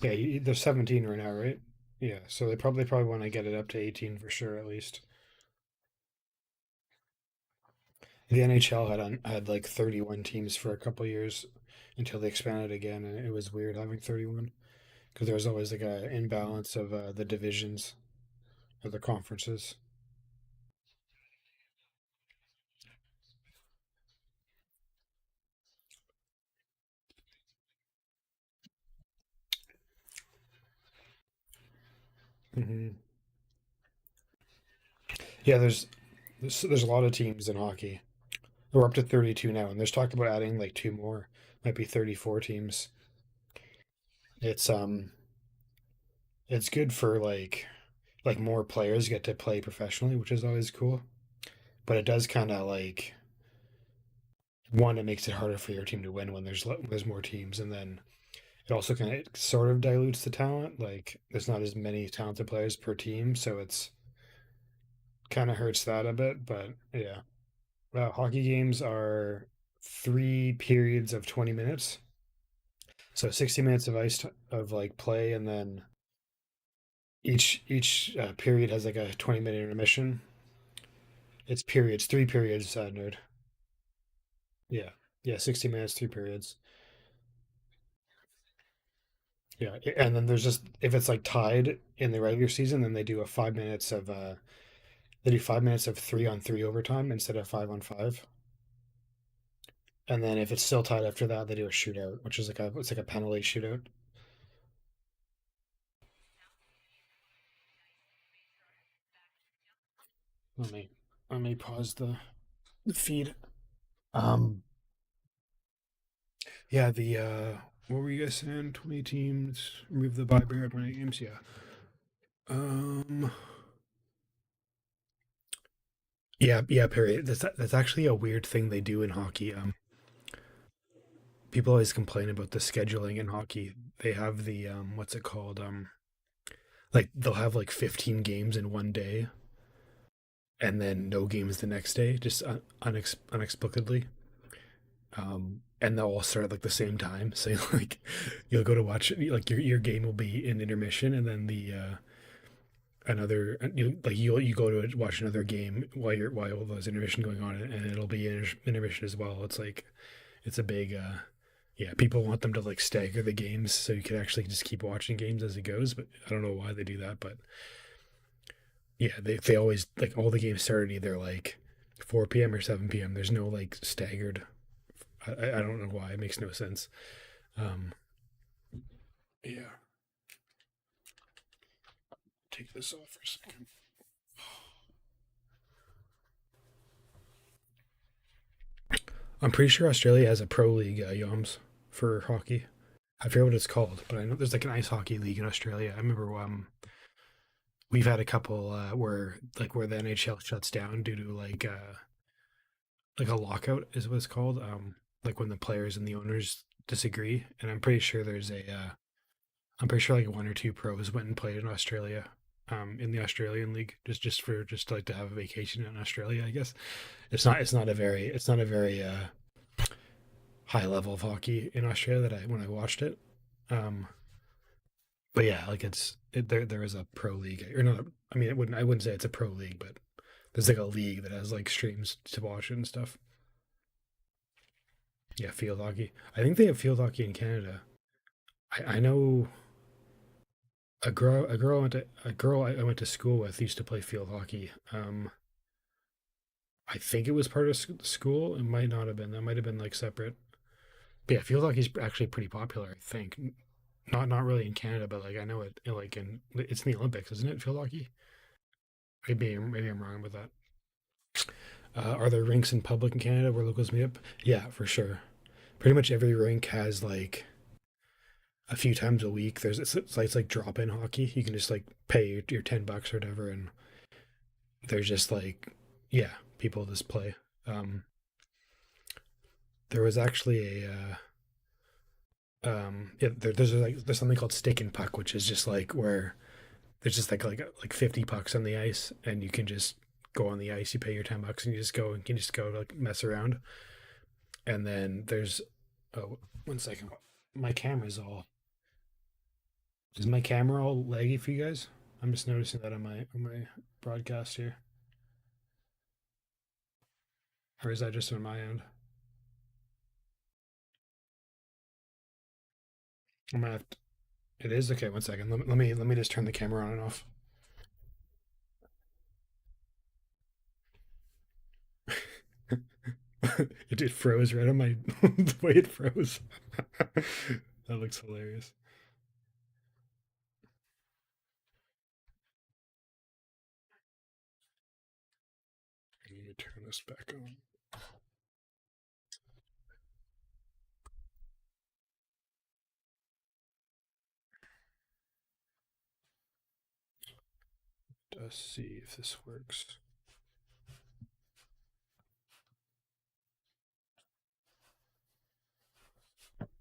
Yeah, there's 17 right now, right? Yeah, so they probably want to get it up to 18 for sure at least. The NHL had like 31 teams for a couple years until they expanded again, and it was weird having 31 because there was always like a imbalance of the divisions of the conferences. Hmm. Yeah, there's a lot of teams in hockey. We're up to 32 now, and there's talk about adding like two more, might be 34 teams. It's it's good for like more players get to play professionally, which is always cool. But it does kind of like one, it makes it harder for your team to win when there's more teams, and then it also kind of sort of dilutes the talent. Like there's not as many talented players per team, so it's kind of hurts that a bit. But yeah, hockey games are 3 periods of 20 minutes, so 60 minutes of of like play, and then each period has like a 20-minute intermission. It's periods, 3 periods, nerd. Yeah, yeah, 60 minutes, 3 periods. Yeah, and then there's just if it's like tied in the regular season, then they do a 5 minutes of they do 5 minutes of 3-on-3 overtime instead of 5-on-5. And then if it's still tied after that, they do a shootout, which is it's like a penalty shootout. Let me let me pause the feed. Um, yeah, the what were you guys saying? 20 teams, remove the bye, bring out 20 games. Yeah. Um, yeah, Perry. That's actually a weird thing they do in hockey. People always complain about the scheduling in hockey. They have the what's it called? Like they'll have like 15 games in one day, and then no games the next day, just unexplicably. And they'll all start at like the same time. So like you'll go to watch like your game will be in intermission, and then the another you go to watch another game while all those intermission going on, and it'll be intermission as well. It's like it's a big yeah, people want them to like stagger the games so you can actually just keep watching games as it goes, but I don't know why they do that. But yeah, they always like all the games start at either like 4 p.m. or 7 p.m. There's no like staggered. I don't know why. It makes no sense. Um, yeah, take this off for a second. I'm pretty sure Australia has a pro league, Yoms, for hockey. I forget what it's called, but I know there's like an ice hockey league in Australia. I remember we've had a couple where the NHL shuts down due to like a lockout is what it's called. Like when the players and the owners disagree, and I'm pretty sure like one or two pros went and played in Australia, in the Australian league, just like to have a vacation in Australia. I guess it's not a very high level of hockey in Australia that I when I watched it. Um, but yeah, like there is a pro league or not. I mean, I wouldn't say it's a pro league, but there's like a league that has like streams to watch it and stuff. Yeah, field hockey. I think they have field hockey in Canada. I know a girl I went to school with used to play field hockey. I think it was part of school. It might not have been. That might have been like separate. But yeah, field hockey is actually pretty popular. I think not really in Canada, but like I know like in it's in the Olympics, isn't it? Field hockey. Maybe I'm wrong with that. Are there rinks in public in Canada where locals meet up? Yeah, for sure. Pretty much every rink has like a few times a week. It's like drop in hockey. You can just like pay your $10 or whatever, and there's just like yeah, people just play. Um, there was actually a yeah, there's something called stick and puck, which is just like where there's just like 50 pucks on the ice, and you can just go on the ice. You pay your $10, and you can just go like mess around. And then there's oh, one second, my camera's all is my camera all laggy for you guys? I'm just noticing that on my broadcast here, or is that just on my end? I'm gonna have to, it is okay. One second. Let me just turn the camera on and off. It froze right on my the way it froze. That looks hilarious. Let me turn this back on. Let's see if this works.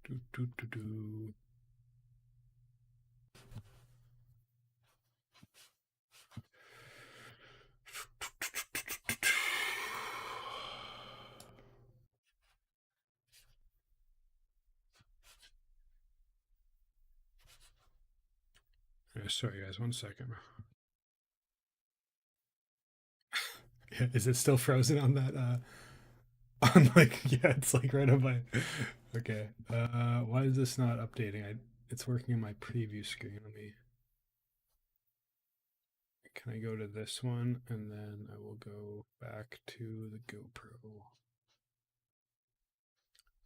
Do, do, do, do. Sorry, guys. One second. Yeah, is it still frozen on that? On like, yeah, it's like right on my. Okay. Why is this not updating? It's working on my preview screen. Let me. Can I go to this one and then I will go back to the GoPro?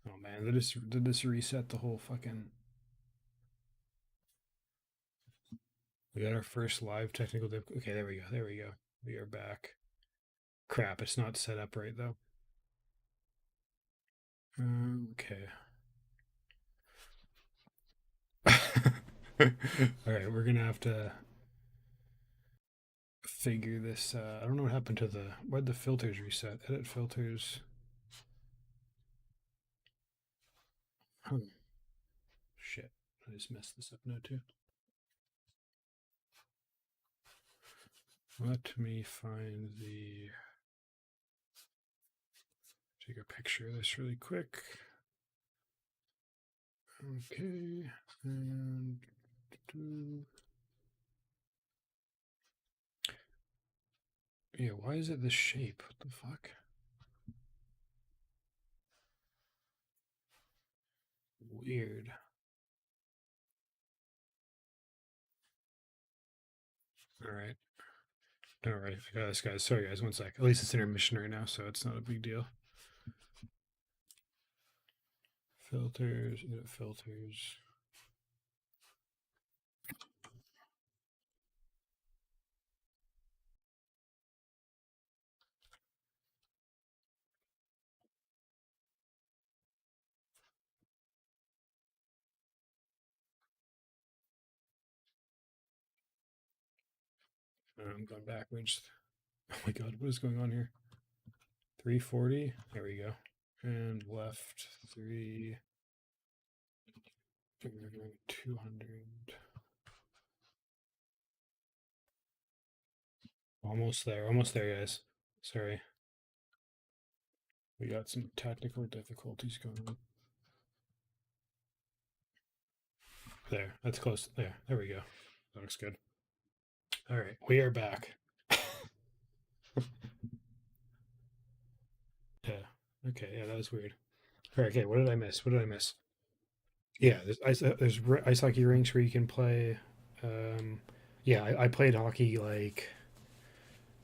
Oh man, did this reset the whole fucking? We got our first live technical dip. Okay, there we go. There we go. We are back. Crap, it's not set up right though. Okay. All right, we're gonna have to figure this. I don't know what happened to the. Why'd the filters reset? Edit filters. Hmm. Shit, I just messed this up now too. Let me find the. Take a picture of this really quick. Okay, and yeah, why is it this shape? What the fuck? Weird. All right. All right. I got this, guys. Sorry, guys. One sec. At least it's intermission right now, so it's not a big deal. Filters. Edit filters. I'm going backwards. Oh my god, what is going on here? 340. There we go. And left 3. 200. Almost there. Almost there, guys. Sorry. We got some technical difficulties going on. There. That's close. There we go. That looks good. All right. We are back. Yeah. Okay. Yeah, that was weird. All right. Okay. What did I miss? What did I miss? Yeah. There's ice hockey rinks where you can play. Um, yeah, I played hockey like.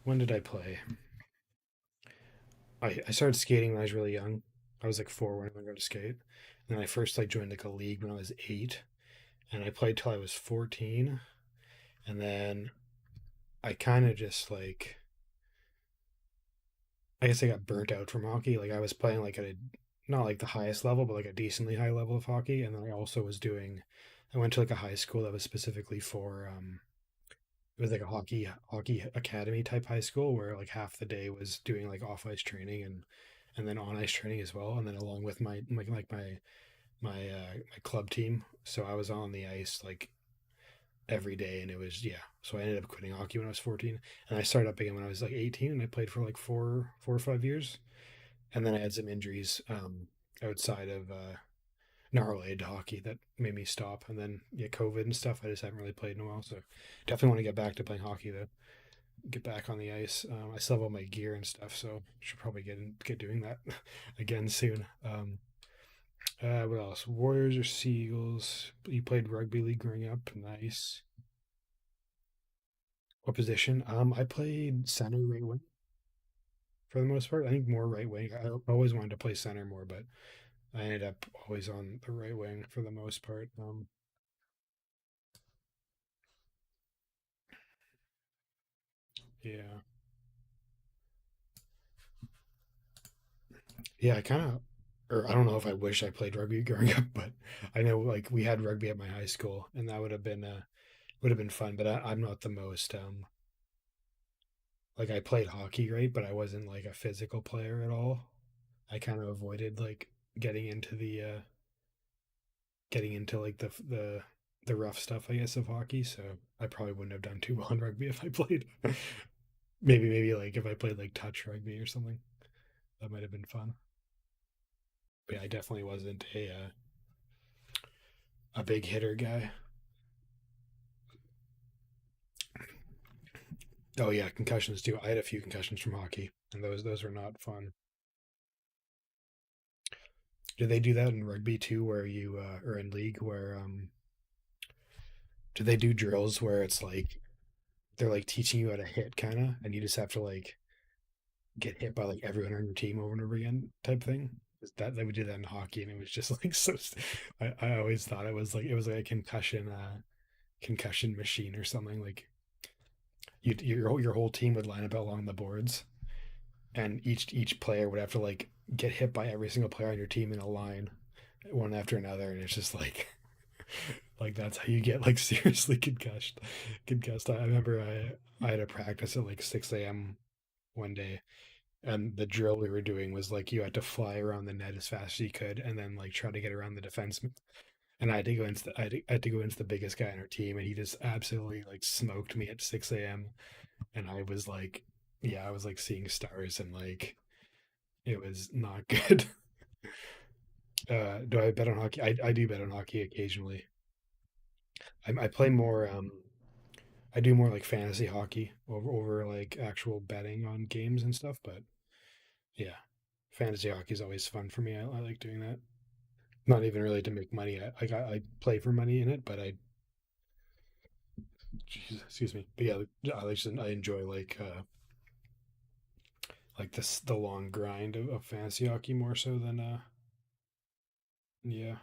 When did I play? I started skating when I was really young. I was like 4 when I learned how to skate. And then I first like joined like a league when I was 8, and I played till I was 14. And then I kind of just like, I guess I got burnt out from hockey. Like I was playing like at a, not like the highest level, but like a decently high level of hockey. And then I also was doing, I went to like a high school that was specifically for, it was like a hockey academy type high school where like half the day was doing like off ice training and then on ice training as well. And then along with my club team. So I was on the ice like every day, and it was, yeah. So I ended up quitting hockey when I was 14, and I started up again when I was like 18, and I played for like 4 or 5 years, and then I had some injuries outside of not related to hockey that made me stop, and then yeah, COVID and stuff. I just haven't really played in a while, so definitely want to get back to playing hockey though. Get back on the ice. I still have all my gear and stuff, so should probably get doing that again soon. What else? Warriors or Seagulls? You played rugby league growing up. Nice. What position? I played center, right wing for the most part. I think more right wing. I always wanted to play center more, but I ended up always on the right wing for the most part. Yeah, yeah. I kind of, or I don't know if I wish I played rugby growing up, but I know like we had rugby at my high school, and that would have been fun. But I'm not the most like I played hockey, right? But I wasn't like a physical player at all. I kind of avoided like getting into the getting into like the rough stuff, I guess, of hockey. So I probably wouldn't have done too well in rugby if I played. maybe like if I played like touch rugby or something, that might have been fun. But yeah, I definitely wasn't a big hitter guy. Oh yeah, concussions too. I had a few concussions from hockey, and those were not fun. Do they do that in rugby too, where you or in league where do they do drills where it's like they're like teaching you how to hit kind of, and you just have to like get hit by like everyone on your team over and over again type thing? That they would do that in hockey, and it was just like so. I always thought it was like a concussion machine or something. Like your whole team would line up along the boards, and each player would have to like get hit by every single player on your team in a line, one after another, and it's just like that's how you get like seriously concussed. I remember I had a practice at like 6 a.m. one day, and the drill we were doing was like you had to fly around the net as fast as you could, and then like try to get around the defenseman. And I had to go into I had to go into the biggest guy on our team, and he just absolutely like smoked me at 6 a.m. And I was like, yeah, I was like seeing stars, and like it was not good. Do I bet on hockey? I do bet on hockey occasionally. I play more. I do more like fantasy hockey over like actual betting on games and stuff. But yeah, fantasy hockey is always fun for me. I like doing that. Not even really to make money. I play for money in it, but excuse me. But yeah, I enjoy like this the long grind of fantasy hockey more so than yeah.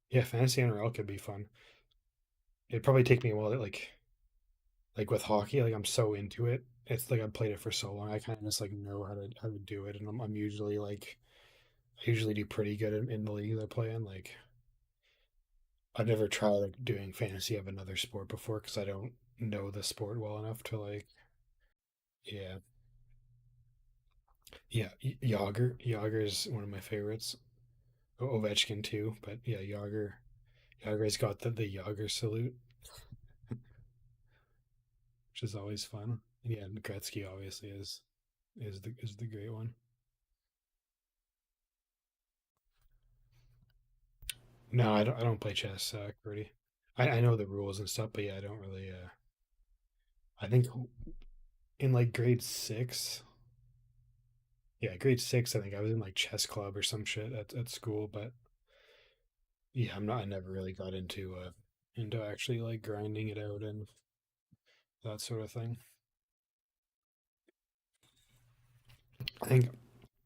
Yeah, fantasy NRL could be fun. It'd probably take me a while to like with hockey, like I'm so into it. It's like I've played it for so long. I kind of just like know how to do it, and I'm usually like I usually do pretty good in the league I play in. Like I've never tried like doing fantasy of another sport before because I don't know the sport well enough to like yeah yeah Yager is one of my favorites. Ovechkin too, but yeah Yager's got the Yager salute, which is always fun. And yeah, and Gretzky obviously is the great one. No, I don't play chess, Cody. I know the rules and stuff, but yeah, I don't really. I think in like grade six, yeah, grade six, I think I was in like chess club or some shit at school, but yeah, I'm not. I never really got into actually like grinding it out and that sort of thing. I think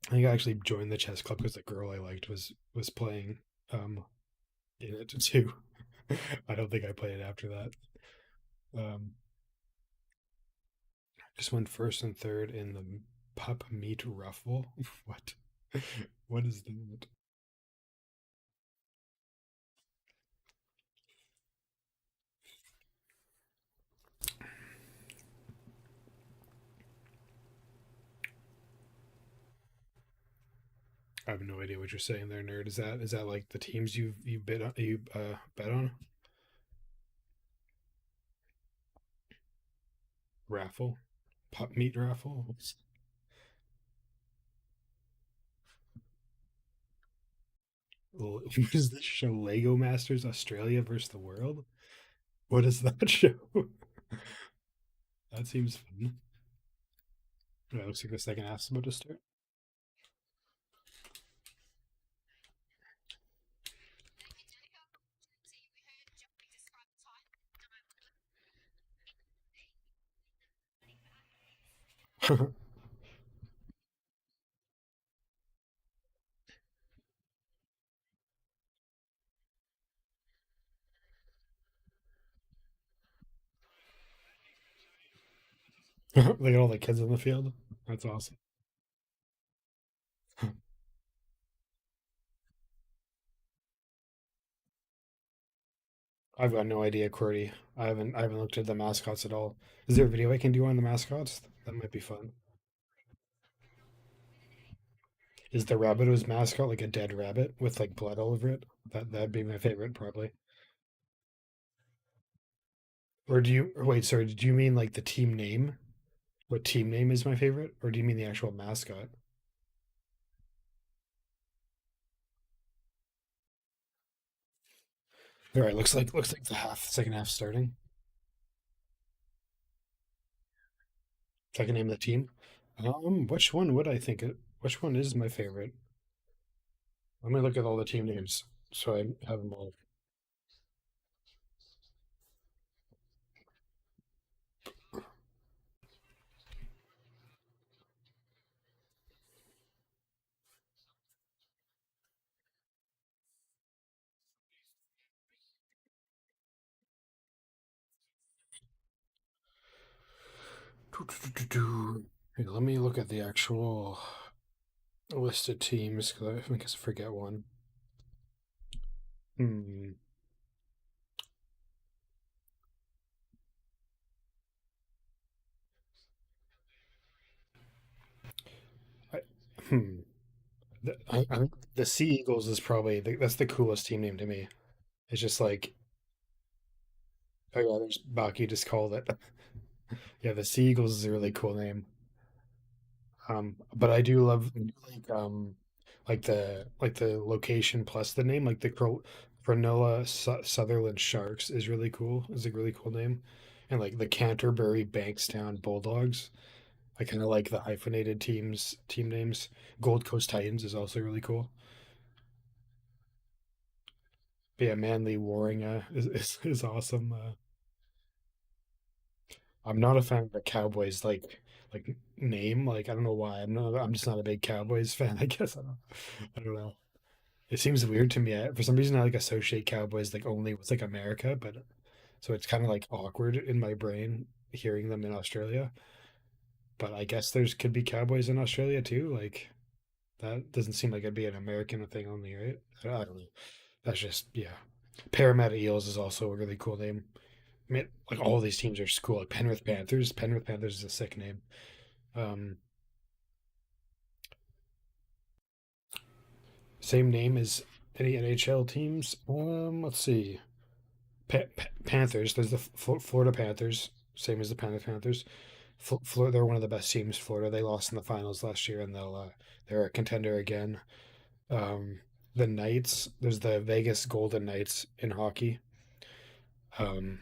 I think I actually joined the chess club because the girl I liked was playing um in it too. I don't think I played it after that. Um, just went first and third in the pup meat ruffle. What? What is that? I have no idea what you're saying there, nerd. Is that like the teams you bet on? Raffle, pup meat raffle. What is this show? Lego Masters Australia versus the world. What is that show? That seems fun. It looks like the second half's about to start. Look at all the kids on the field. That's awesome. I've got no idea, Cordy. I haven't looked at the mascots at all. Is there a video I can do on the mascots? That might be fun. Is the Rabbitohs mascot like a dead rabbit with like blood all over it? That'd be my favorite probably. Or do you or wait, sorry, do you mean like the team name? What team name is my favorite? Or do you mean the actual mascot? All right, looks like the second half starting. Second name of the team. Which one would I think it? Which one is my favorite? Let me look at all the team names so I have them all. Here, let me look at the actual list of teams because I guess I forget one. Hmm. I, hmm. I think the Sea Eagles is probably that's the coolest team name to me. It's just like, oh yeah, there's Baki just called it. Yeah, the Sea Eagles is a really cool name. But I do love like the location plus the name, like the Cronulla Sutherland Sharks is really cool. Is a really cool name, and like the Canterbury Bankstown Bulldogs. I kind of like the hyphenated team names. Gold Coast Titans is also really cool. But yeah, Manly Warringa is awesome. I'm not a fan of the Cowboys like name. Like I don't know why. I'm just not a big Cowboys fan. I guess I don't know. It seems weird to me. For some reason, I like associate Cowboys like only with like America, but so it's kind of like awkward in my brain hearing them in Australia. But I guess there's could be Cowboys in Australia too. Like that doesn't seem like it'd be an American thing only, right? I don't know. That's just yeah. Parramatta Eels is also a really cool name. I mean, like all these teams are cool. Like Penrith Panthers. Penrith Panthers is a sick name. Um, Same name as any NHL teams. Let's see. Panthers. There's the Florida Panthers, same as the Panthers. Florida, they're one of the best teams. Florida, they lost in the finals last year, and they're a contender again. Um, the Knights. There's the Vegas Golden Knights in hockey. Um,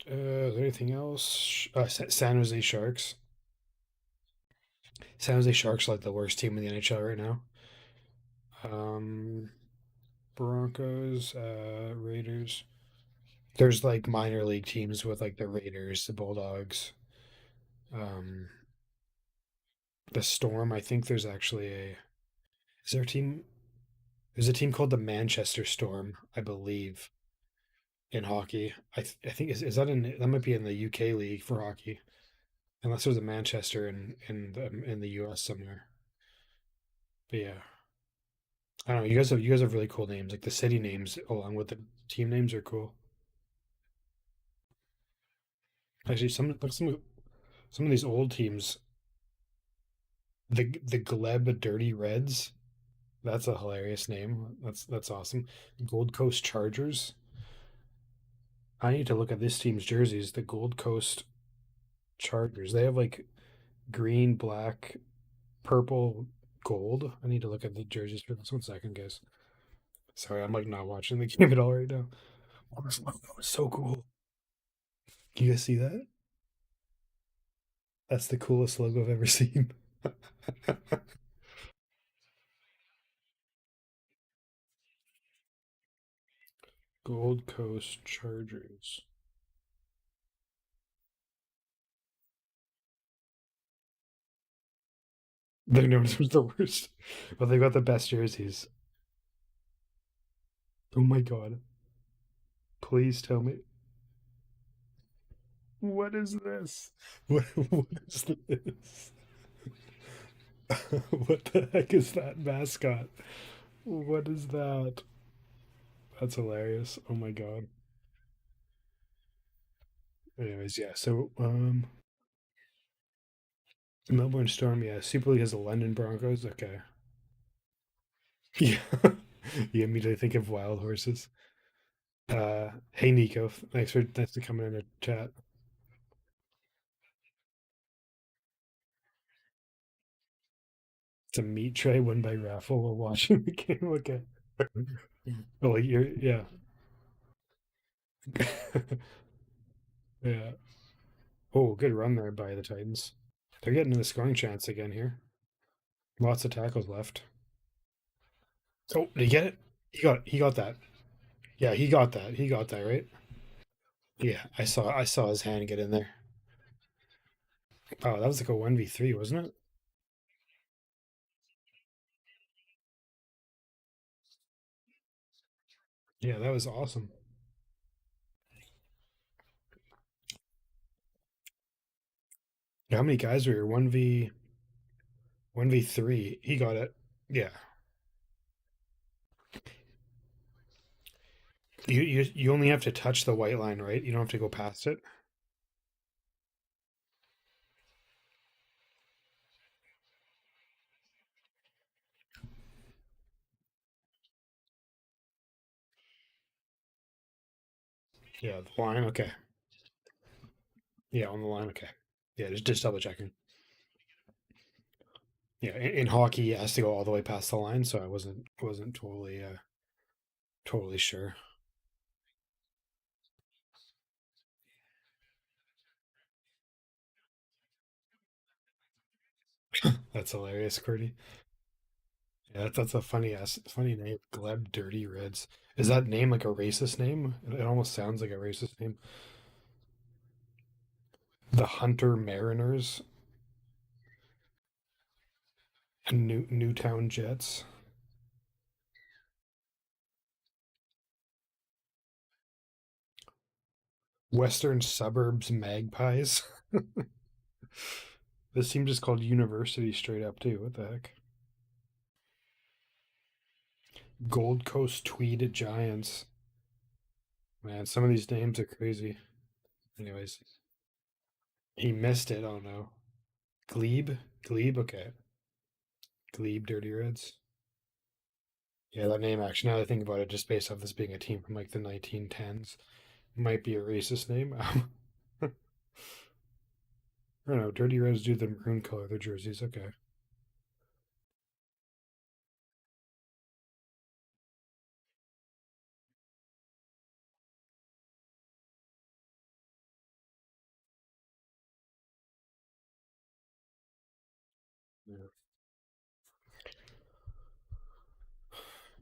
is there anything else? San Jose Sharks. San Jose Sharks are like the worst team in the NHL right now. Um, Broncos, Raiders. There's like minor league teams with like the Raiders, the Bulldogs, um, the Storm. I think there's actually a is there a team? There's a team called the Manchester Storm, I believe, in hockey. I think is that in that might be in the UK league for hockey, unless there's a Manchester in the US somewhere. But yeah, I don't know. You guys have really cool names. Like the city names along with the team names are cool. Actually, some of these old teams, the Gleb Dirty Reds. That's a hilarious name. That's awesome. Gold Coast Chargers. I need to look at this team's jerseys. The Gold Coast Chargers. They have like green, black, purple, gold. I need to look at the jerseys for this. 1 second, guys. Sorry, I'm like not watching the game at all right now. Oh, this logo is so cool. You guys see that? That's the coolest logo I've ever seen. Gold Coast Chargers. Their numbers was the worst. But they got the best jerseys. Oh my god. Please tell me. What is this? What is this? What the heck is that mascot? What is that? That's hilarious. Oh my god. Anyways, yeah. So, Melbourne Storm. Yeah, Super League has the London Broncos. Okay. Yeah. You immediately think of wild horses. Hey Nico, thanks for coming in to chat. It's a meat tray won by raffle while watching the game. Okay. Oh, you're yeah. Yeah. Oh, good run there by the Titans. They're getting the scoring chance again here. Lots of tackles left. Oh, did he get it? He got that. Yeah, he got that. He got that, right? Yeah, I saw his hand get in there. Oh, that was like a 1v3, wasn't it? Yeah, that was awesome. How many guys were here? 1v3. He got it. Yeah. You only have to touch the white line, right? You don't have to go past it. Yeah, the line. Okay. Yeah, on the line. Okay. Yeah, just double checking. Yeah, in hockey, it has to go all the way past the line, so I wasn't totally sure. That's hilarious, Cordy. Yeah, that's a funny name. Gleb Dirty Reds. Is that name like a racist name? It almost sounds like a racist name. The Hunter Mariners and Newtown Jets. Western Suburbs Magpies. This team just called University straight up too. What the heck? Gold Coast Tweed Giants. Man, some of these names are crazy. Anyways, he missed it. Oh no. Glebe. Okay. Glebe Dirty Reds. Yeah, that name actually. Now that I think about it, just based off this being a team from like the 1910s, might be a racist name. I don't know. Dirty Reds do the maroon color of their jerseys. Okay. Yeah.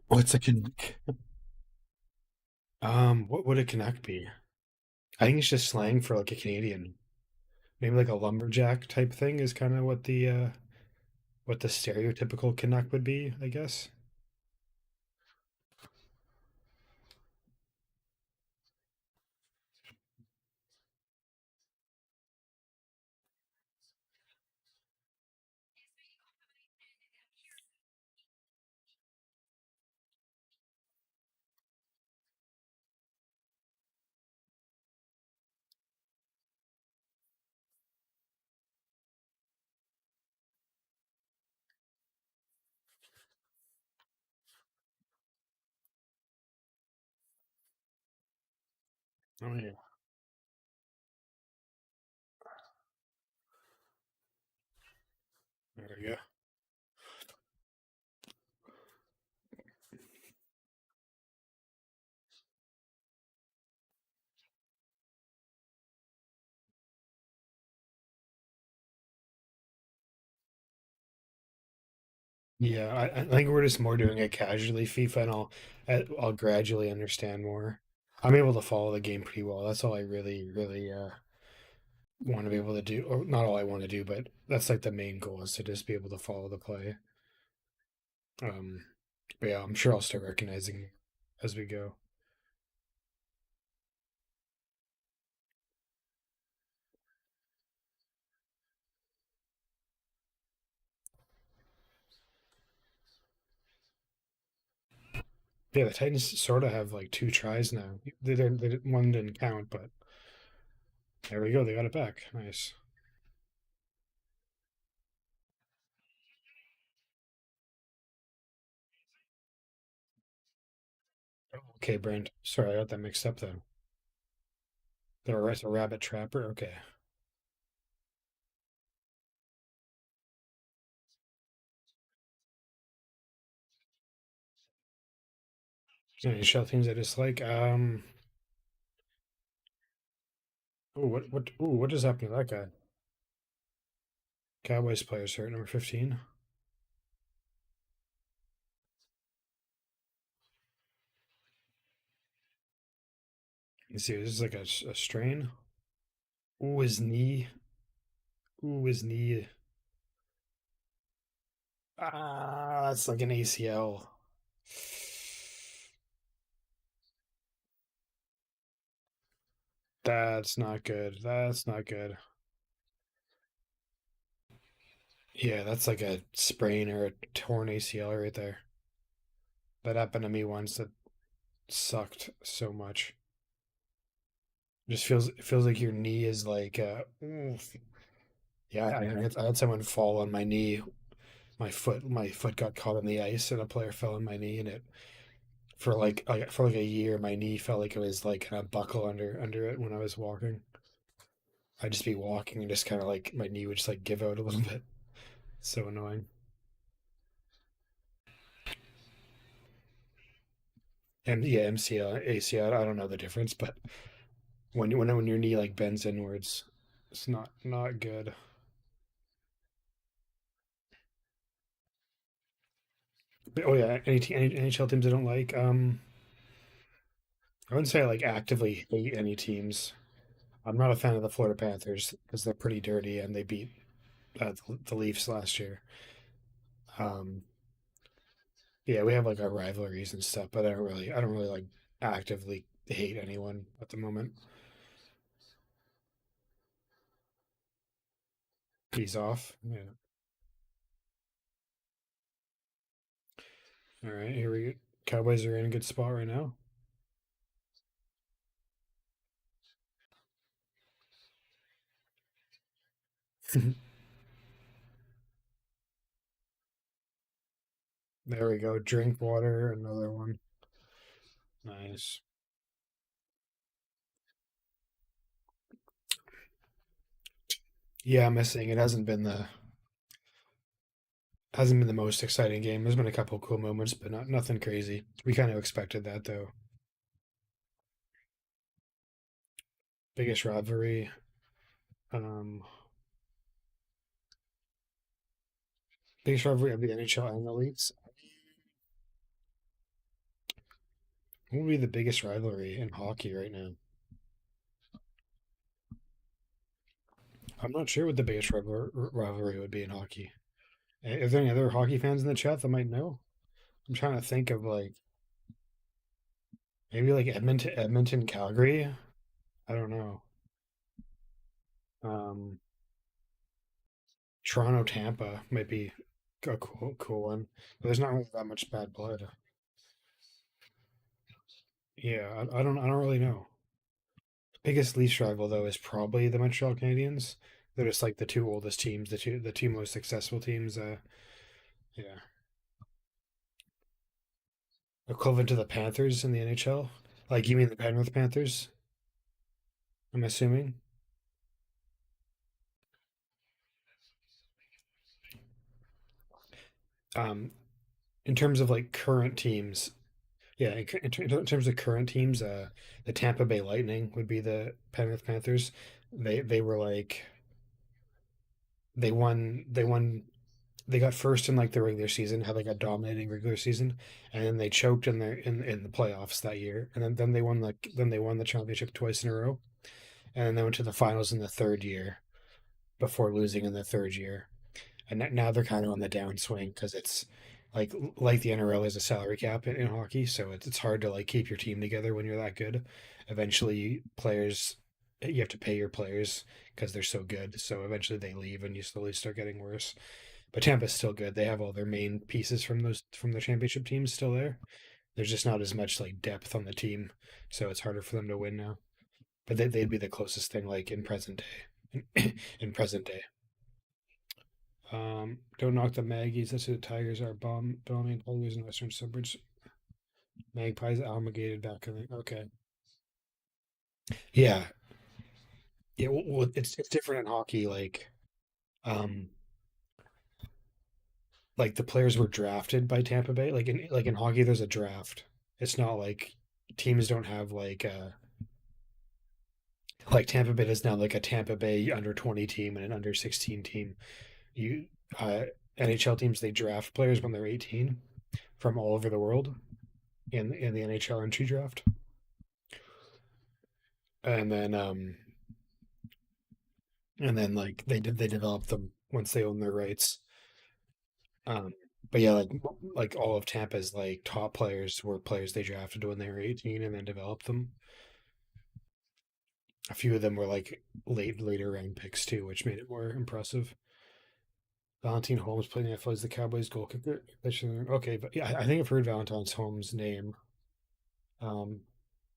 What's a Canuck? What would a Canuck be? I think it's just slang for like a Canadian. Maybe like a lumberjack type thing is kind of what the stereotypical Canuck would be, I guess. Oh yeah, there we go. Yeah, I think we're just more doing it casually, FIFA, and I'll gradually understand more. I'm able to follow the game pretty well. That's all I really want to be able to do, or not all I want to do, but that's like the main goal is to just be able to follow the play. Um, but yeah, I'm sure I'll start recognizing as we go. Yeah, the Titans sort of have like two tries now. One didn't count, but there we go. They got it back. Nice. Okay, Brent. Sorry, I got that mixed up then. They're a rabbit trapper. Okay. Any shell teams I dislike? Oh, what is happening to that guy? Cowboys players hurt. Number 15. You see, this is like a strain. Ooh, his knee. Ooh, his knee. Ah, that's like an ACL. That's not good. That's not good. Yeah, that's like a sprain or a torn ACL right there. That happened to me once. That sucked so much. Just it feels like your knee is like oof. Yeah, I had someone fall on my knee. My foot got caught on the ice and a player fell on my knee and it for like a year my knee felt like it was like kind of buckle under it when I was walking. I'd just be walking and just kind of like my knee would just like give out a little bit. So annoying. And yeah, MCL, ACL, I don't know the difference, but when your knee like bends inwards, it's not good. But, oh yeah, any NHL teams I don't like. I wouldn't say I like actively hate any teams. I'm not a fan of the Florida Panthers because they're pretty dirty and they beat the Leafs last year. Um, yeah, we have like our rivalries and stuff, but I don't really like actively hate anyone at the moment. He's off. Yeah. All right, here we go. Cowboys are in a good spot right now. There we go. Drink water. Another one. Nice. Yeah, I'm missing. It hasn't been the most exciting game. There's been a couple cool moments, but not nothing crazy. We kind of expected that though. Biggest rivalry. Um, biggest rivalry of the NHL and the leagues. What would be the biggest rivalry in hockey right now? I'm not sure what the biggest rivalry would be in hockey. Is there any other hockey fans in the chat that might know? I'm trying to think of like maybe like Edmonton, Calgary. I don't know. Um, Toronto, Tampa might be a cool one. But there's not really that much bad blood. Yeah, I don't really know. Biggest Leafs rival though is probably the Montreal Canadiens. They're just like the two oldest teams, the two most successful teams. Yeah, equivalent to the Panthers in the NHL. Like you mean the Penrith Panthers? I'm assuming. Um, in terms of like current teams, yeah, in terms of current teams, the Tampa Bay Lightning would be the Penrith Panthers. They were like they won they got first in like the regular season, had like a dominating regular season, and then they choked in the playoffs that year, and then they won the championship twice in a row, and then they went to the finals in the third year before losing in the third year, and now they're kind of on the downswing because it's like the NRL is a salary cap in hockey, so it's hard to like keep your team together when you're that good. Eventually, players you have to pay your players because they're so good, so eventually they leave and you slowly start getting worse. But Tampa's still good. They have all their main pieces from the championship teams still there. There's just not as much like depth on the team, so it's harder for them to win now. But they'd be the closest thing like in present day. In present day. Don't knock the Maggies. That's who the Tigers are. Bombing always in western suburbs. Magpies alligated back in the okay. Yeah, yeah. Well, it's different in hockey. Um, like the players were drafted by Tampa Bay. Like in hockey, there's a draft. It's not like teams don't have like Tampa Bay does now like a Tampa Bay under 20 team and an under 16 team. You uh, NHL teams they draft players when they're 18 from all over the world in the NHL entry draft, and then like they develop them once they own their rights. Um, but yeah, like all of Tampa's like top players were players they drafted when they were 18 and then developed them. A few of them were like later round picks too, which made it more impressive. Valentine Holmes playing the NFL as the Cowboys goal kicker. Okay, but yeah, I think I've heard Valentine Holmes' name. Um,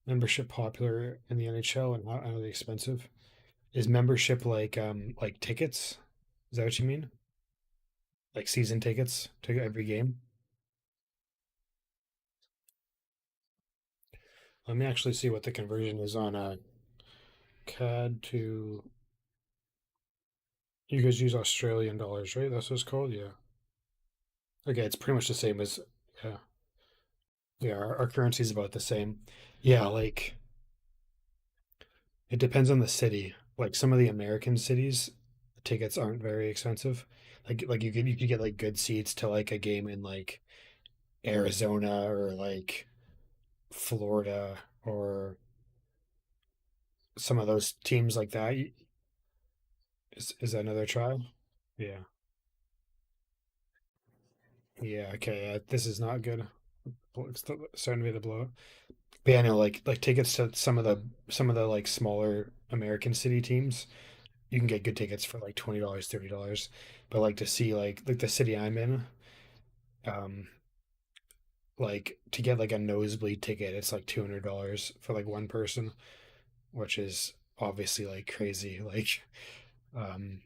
Membership popular in the NHL and how are they expensive? Is membership like tickets? Is that what you mean? Like season tickets to every game? Let me actually see what the conversion is on CAD to. You guys use Australian dollars, right? That's what it's called. Yeah. Okay, it's pretty much the same as. Yeah, yeah. Our currency is about the same. Yeah, like it depends on the city. Like some of the American cities, the tickets aren't very expensive. Like you could get like good seats to like a game in like Arizona or like Florida or some of those teams like that. Is that another trial? Yeah. Yeah. Okay. This is not good. It's starting to be the blow. But yeah, no, like tickets to some of the like smaller American city teams, you can get good tickets for like $20, $30. But like to see like the city I'm in, um, like to get like a nosebleed ticket, it's like $200 for like one person, which is obviously like crazy. Like, um,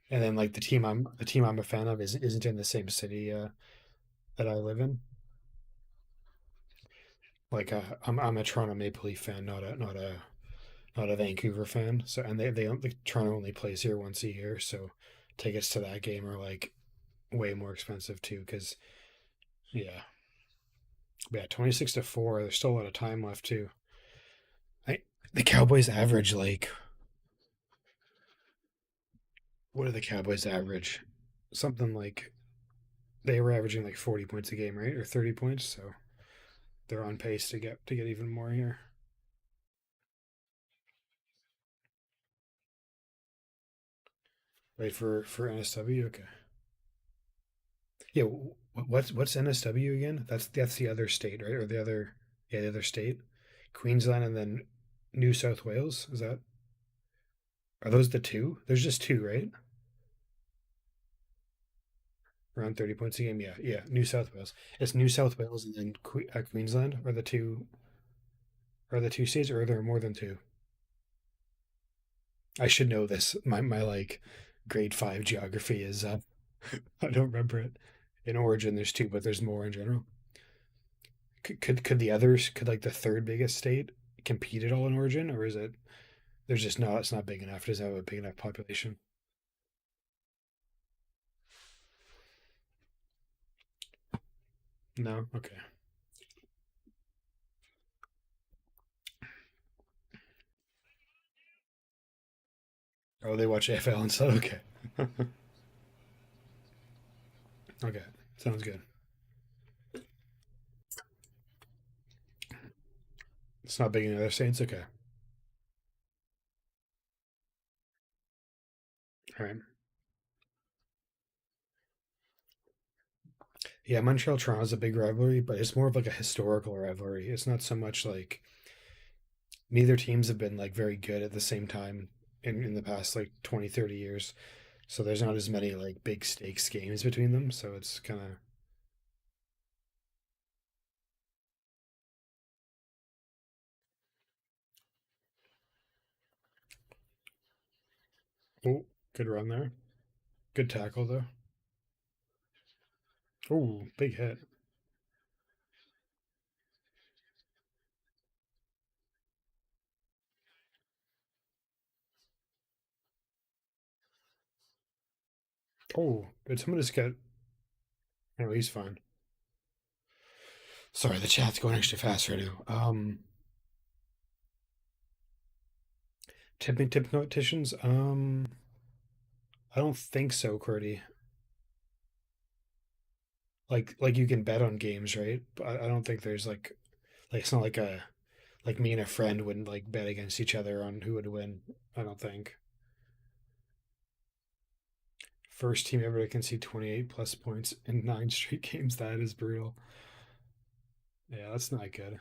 and then like the team I'm a fan of isn't in the same city that I live in. Like I'm a Toronto Maple Leaf fan, not a Vancouver fan. So and the Toronto only plays here once a year, so tickets to that game are like way more expensive too. Because yeah, yeah, 26-4. There's still a lot of time left too. I the Cowboys average like what are the Cowboys average? Something like they were averaging like 40 points a game, right, or 30 points. So they're on pace to get even more here. Right for NSW. Okay. Yeah. What's NSW again? That's the other state, right? Or the other, yeah, the other state, Queensland, and then New South Wales. Is that are those the two? There's just two, right? Around 30 points a game. Yeah, yeah. New South Wales. It's New South Wales and then Queensland are the two states, or are there more than two? I should know this. My like grade five geography is I don't remember it. In Origin, there's two, but there's more in general. Could the others could like the third biggest state compete at all in Origin, or is it there's just not it's not big enough? Does it have a big enough population? No. Okay. Oh, they watch AFL and stuff. Okay. Okay. Sounds good. It's not big in other states. Okay. All right. Yeah, Montreal Toronto is a big rivalry, but it's more of like a historical rivalry. It's not so much like neither teams have been like very good at the same time in the past like 20, 30 years. So there's not as many like big stakes games between them. So it's kind of oh, good run there. Good tackle though. Oh, big hit. Oh, did someone just get? Oh, he's fine. Sorry, the chat's going extra fast right now. Tipping tip competitions. I don't think so, Cordy. Like you can bet on games, right? But I don't think there's like it's not like a like me and a friend wouldn't like bet against each other on who would win. I don't think. First team ever to concede 28 plus points in nine straight games. That is brutal. Yeah, that's not good.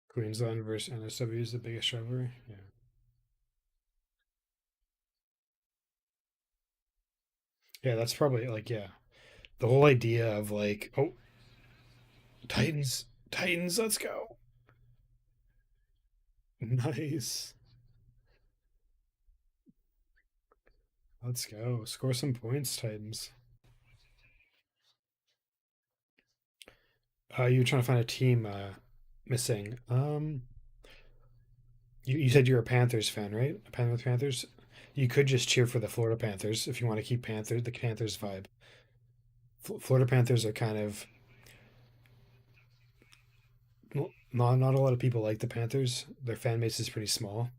Queensland versus NSW is the biggest rivalry. Yeah. Yeah, that's probably like yeah. The whole idea of like, oh, Titans, Titans, let's go. Nice. Let's go. Score some points, Titans. You were trying to find a team missing. You said you're a Panthers fan, right? A Panthers. You could just cheer for the Florida Panthers if you want to keep the Panthers vibe. Florida Panthers are kind of not a lot of people like the Panthers. Their fan base is pretty small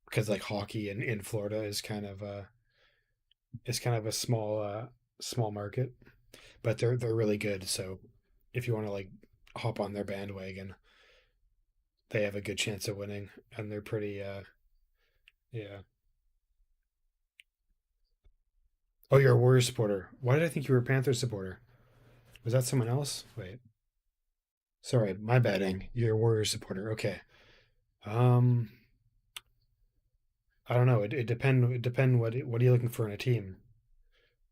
because like hockey in Florida is kind of a small market, but they're really good. So if you want to like hop on their bandwagon, they have a good chance of winning, and they're pretty yeah. Oh, you're a Warriors supporter. Why did I think you were a Panthers supporter? Was that someone else? Wait, sorry, my batting. You're a Warriors supporter. Okay. Um, I don't know. It depend. What are you looking for in a team?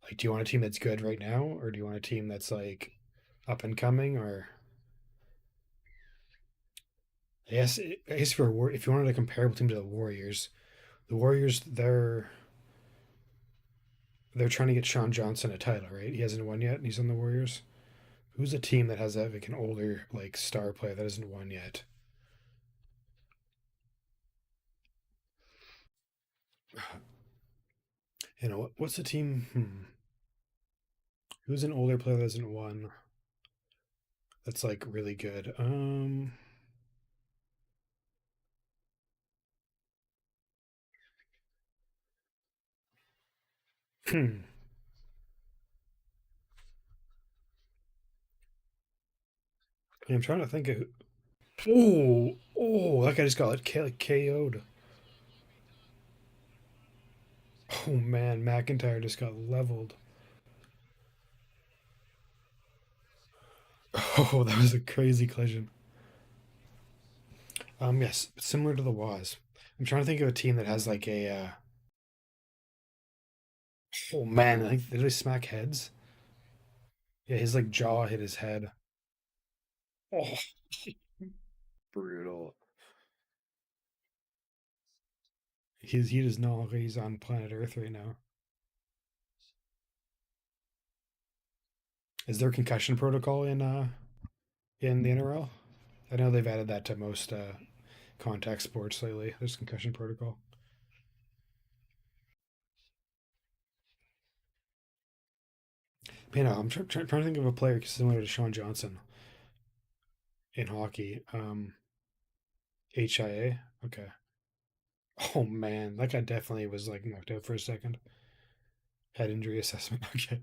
Like, do you want a team that's good right now, or do you want a team that's like up and coming? Or I guess if you wanted a comparable team to the Warriors they're trying to get Sean Johnson a title, right? He hasn't won yet, and he's on the Warriors. Who's a team that has like an older like star player that hasn't won yet? You know what's the team? Who's an older player that hasn't won? That's like really good. Hmm. I'm trying to think of. Oh, that guy just got like KO'd. Oh man, McIntyre just got leveled. Oh, that was a crazy collision. Yes, similar to the Waz. I'm trying to think of a team that has like a. Oh man, I think did they smack heads? Yeah, his like jaw hit his head. Oh, brutal. He does not look like he's on planet Earth right now. Is there concussion protocol in the NRL? I know they've added that to most contact sports lately. There's concussion protocol. But, you know, I'm trying to think of a player similar to Sean Johnson in hockey. HIA. Okay. Oh man, that guy definitely was like knocked out for a second. Head injury assessment. Okay.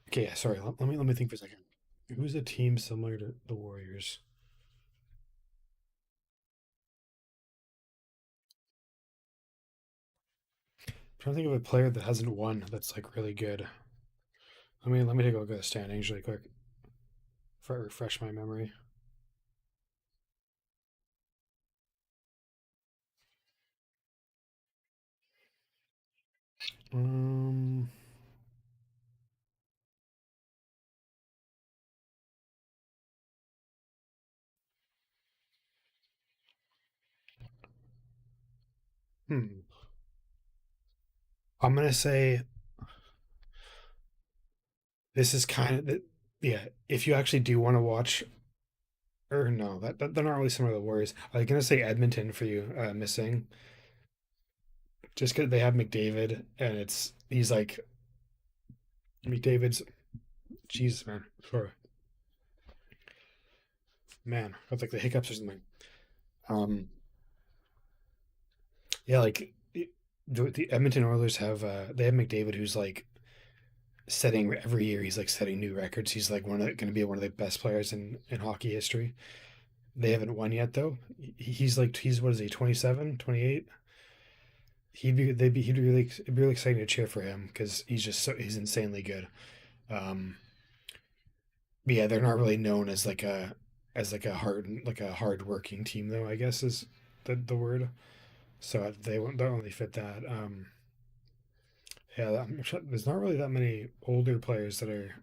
Okay. Yeah. Sorry. Let me think for a second. Who's a team similar to the Warriors? I'm trying to think of a player that hasn't won that's like really good. Let me take a look at the standings really quick before I refresh my memory. Um. Hmm. I'm gonna say this is kind of yeah. If you actually do want to watch, or no, that they're not really some of the Warriors. I was gonna say Edmonton for you, missing just because they have McDavid and he's like McDavid's. Jesus, man, sorry, man, I have like the hiccups or something. Um, yeah, like the Edmonton Oilers have they have McDavid who's like setting every year. He's like setting new records. He's like going to be one of the best players in hockey history. They haven't won yet though. He's what is he 27, 28? He'd be really it'd be really exciting to cheer for him because he's insanely good. Um, but yeah, they're not really known as like a as like a hard working team though, I guess is the word. So they won't don't really fit that. Yeah, there's not really that many older players that are.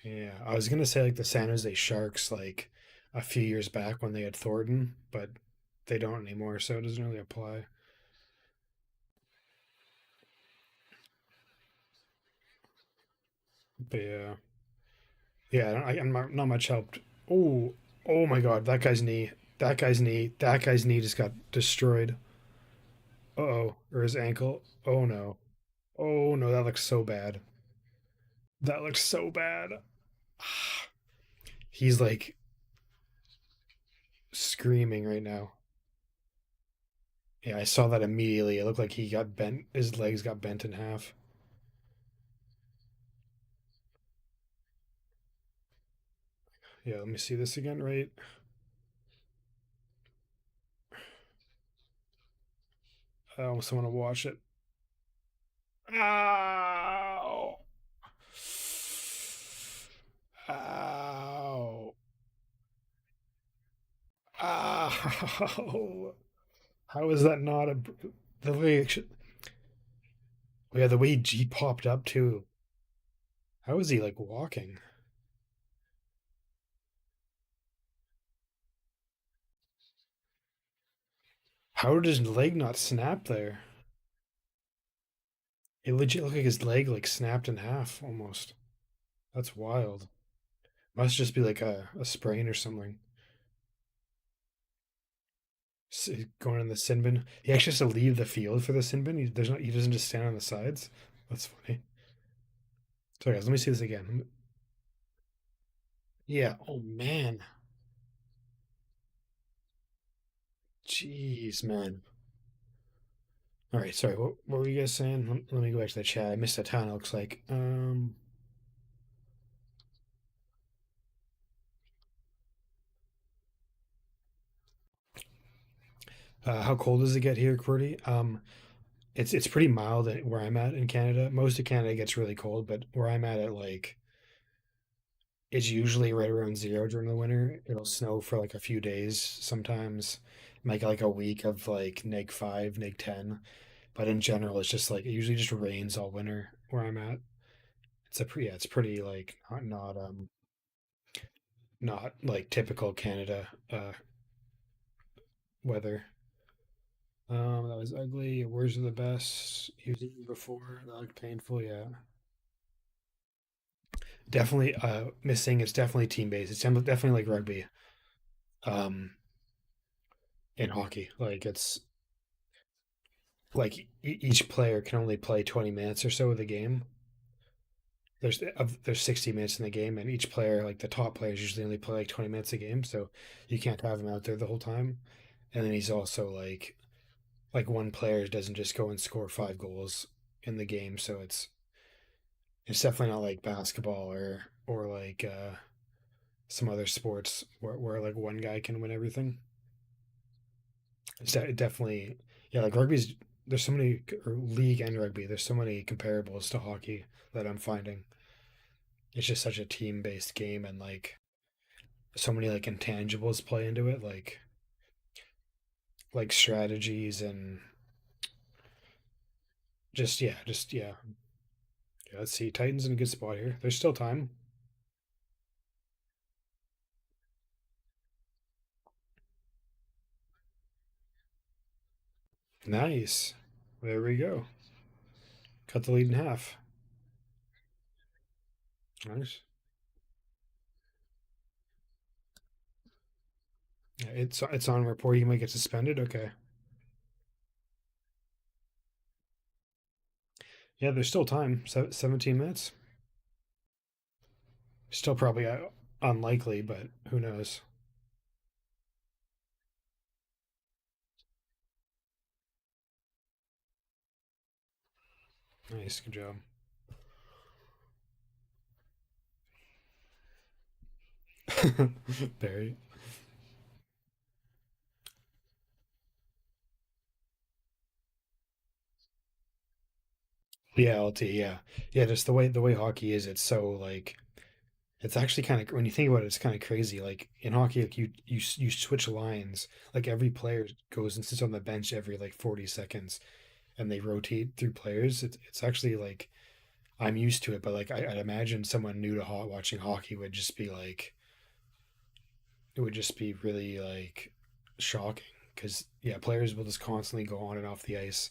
Yeah, I was gonna say like the San Jose Sharks like a few years back when they had Thornton, but they don't anymore, so it doesn't really apply. But yeah, yeah, I'm not much helped. Oh, oh my God, that guy's knee, that guy's knee just got destroyed. Uh oh, or his ankle. Oh no, oh no, that looks so bad. That looks so bad. He's like screaming right now. Yeah, I saw that immediately. It looked like he got bent. His legs got bent in half. Yeah, let me see this again. Right. I almost want to watch it. Ow! Ow! Ow! How is that not a the way? Yeah, the way G popped up too. How is he like walking? How did his leg not snap there? It legit looked like his leg like snapped in half almost. That's wild. Must just be like a sprain or something. Going in the sin bin. He actually has to leave the field for the sin bin. He doesn't just stand on the sides. That's funny. Sorry guys, let me see this again. Yeah. Oh man. Jeez, man. All right. Sorry. What were you guys saying? Let me go back to the chat. I missed a ton. It looks like. How cold does it get here, Qwerty? It's pretty mild where I'm at in Canada. Most of Canada gets really cold, but where I'm at, like it's usually right around zero during the winter. It'll snow for like a few days sometimes, like a week of like -5, -10. But in general, it's just like it usually just rains all winter where I'm at. Yeah, it's pretty like not like typical Canada weather. That was ugly. Words are the best. Used it before. That looked painful. Yeah, definitely. Missing. It's definitely team based. It's definitely like rugby. Um, in hockey, like it's like each player can only play 20 minutes or so of the game. There's 60 minutes in the game, and each player, like the top players, usually only play like 20 minutes a game, so you can't have him out there the whole time. And then he's also like one player doesn't just go and score 5 goals in the game, so it's definitely not like basketball or like some other sports where like one guy can win everything. It definitely, yeah, like rugby's there's so many or league and rugby. There's so many comparables to hockey that I'm finding. It's just such a team based game, and like so many like intangibles play into it, like strategies and just yeah. Yeah, let's see. Titans in a good spot here. There's still time. Nice. There we go. Cut the lead in half. Nice. Yeah, it's on report. You might get suspended. Okay. Yeah, there's still time. 17 minutes. Still probably unlikely, but who knows? Nice, good job. Barry. Yeah, LT. Yeah, yeah. Just the way hockey is, it's so like It's actually kind of when you think about it, it's kind of crazy. Like in hockey, like you switch lines. Like every player goes and sits on the bench every like 40 seconds, and they rotate through players. It's actually like I'm used to it, but like I'd imagine someone new to watching hockey would just be like it would just be really like shocking because yeah, players will just constantly go on and off the ice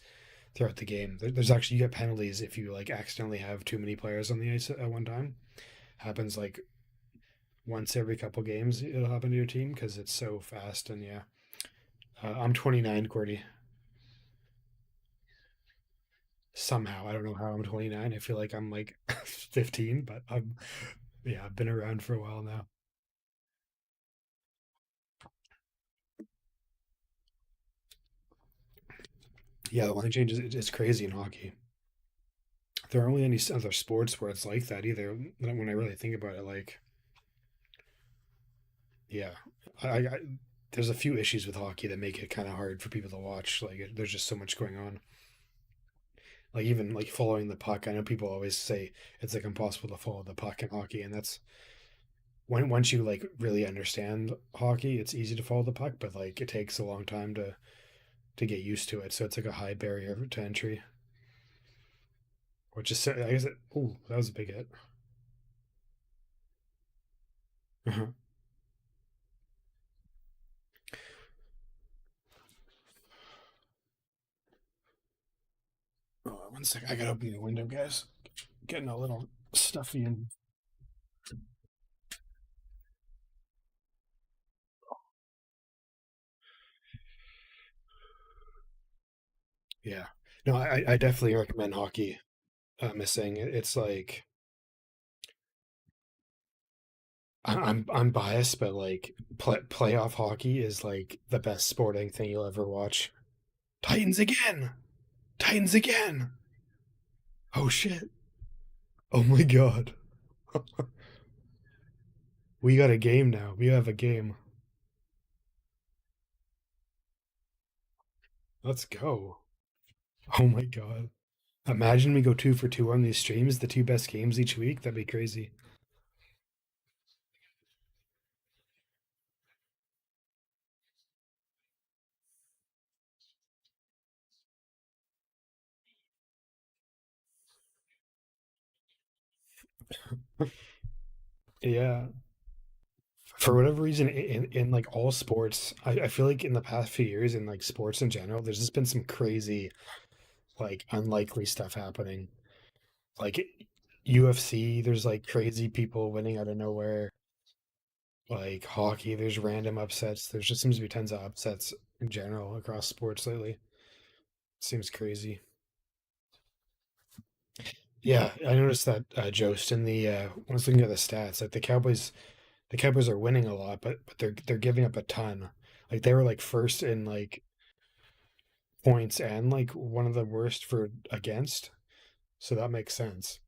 throughout the game. There's actually you get penalties if you like accidentally have too many players on the ice at one time. Happens like once every couple games it'll happen to your team because it's so fast and yeah. I'm 29, Cordy. Somehow I don't know how I'm 29. I feel like I'm like 15, but I'm yeah I've been around for a while now. Yeah, the line changes. It's crazy in hockey. There aren't really any other sports where it's like that either. When I really think about it, like yeah, I there's a few issues with hockey that make it kind of hard for people to watch. Like there's just so much going on. Like even like following the puck. I know people always say it's like impossible to follow the puck in hockey, and that's when once you like really understand hockey, it's easy to follow the puck, but like it takes a long time to get used to it. So it's like a high barrier to entry, which is I guess oh that was a big hit. Uh-huh. Oh, one sec, I gotta open the window, guys. Getting a little stuffy and yeah. No, I definitely recommend hockey. Missing it's like I'm biased, but like playoff hockey is like the best sporting thing you'll ever watch. Titans again! Titans again! Oh shit! Oh my god! We got a game now. We have a game. Let's go. Oh my god! Imagine we go 2 for 2 on these streams, the two best games each week. That'd be crazy. Yeah. For whatever reason, in like all sports, I feel like in the past few years, in like sports in general, there's just been some crazy, like unlikely stuff happening. Like UFC, there's like crazy people winning out of nowhere. Like hockey, there's random upsets. There's just seems to be tons of upsets in general across sports lately. Seems crazy. Yeah, I noticed that Jost in the when I was looking at the stats, like the Cowboys are winning a lot, but they're giving up a ton. Like they were like first in like points and like one of the worst for against. So that makes sense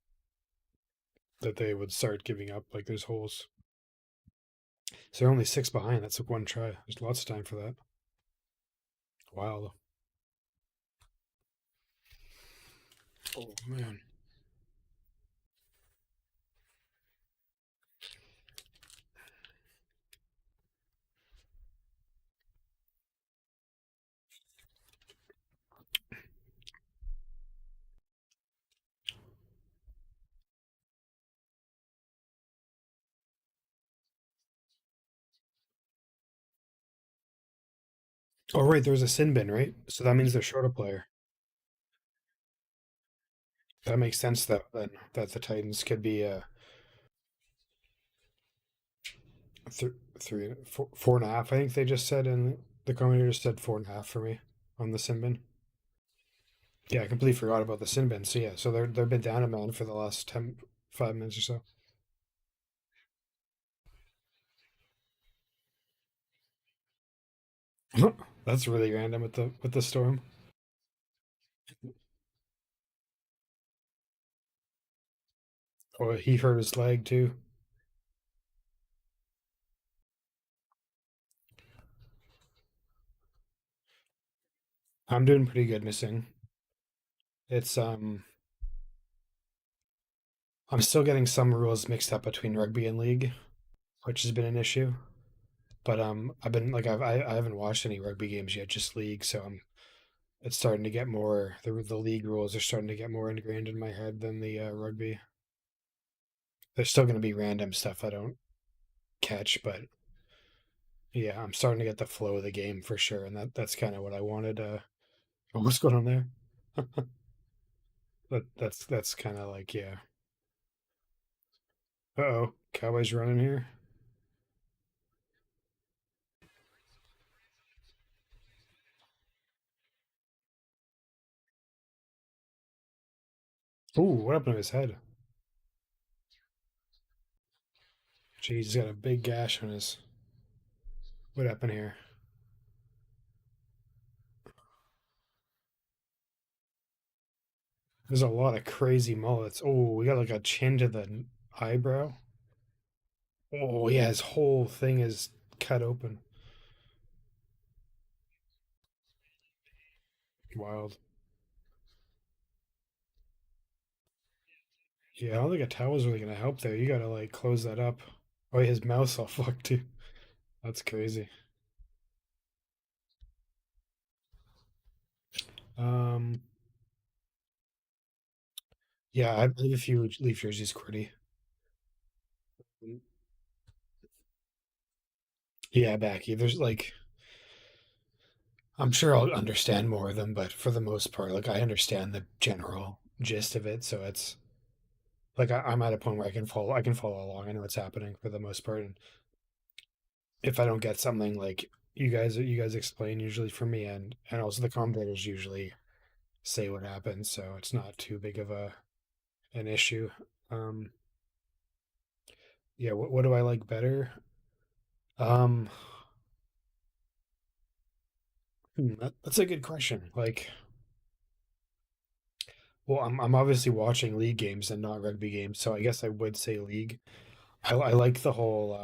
that they would start giving up like there's holes. So they're only six behind. That's like one try. There's lots of time for that. Wow. Oh man. Oh right, there's a sin bin, right? So that means they're short a player. That makes sense though. Then that the Titans could be th- three, four, 4.5. I think they just said, and the commentator said 4.5 for me on the sin bin. Yeah, I completely forgot about the sin bin. So yeah, so they've been down a man for the last 5 minutes or so. That's really random with the storm. Oh, he hurt his leg too. I'm doing pretty good missing. It's I'm still getting some rules mixed up between rugby and league, which has been an issue. But I've been like I haven't watched any rugby games yet, just league. So it's starting to get more the league rules are starting to get more ingrained in my head than the rugby. There's still going to be random stuff I don't catch, but yeah, I'm starting to get the flow of the game for sure, and that's kind of what I wanted. What's going on there? That's kind of like yeah. Uh-oh, Cowboys running here. Ooh, what happened to his head? Jeez, he's got a big gash on his. What happened here? There's a lot of crazy mullets. Oh, we got like a chin to the eyebrow. Oh yeah, his whole thing is cut open. Wild. Yeah, I don't think a towel's really gonna help there. You gotta like close that up. Oh, his mouth's all fucked too. That's crazy. Um, yeah, I have a few Leaf jerseys, Quirty. Yeah, backy. There's like, I'm sure I'll understand more of them, but for the most part, like I understand the general gist of it. So it's like I'm at a point where I can follow along. I know what's happening for the most part, and if I don't get something like you guys explain usually for me, and also the commentators usually say what happens, so it's not too big of a an issue. Um, yeah, what do I like better? Um, that's a good question. Like, well, I'm obviously watching league games and not rugby games, so I guess I would say league. I like the whole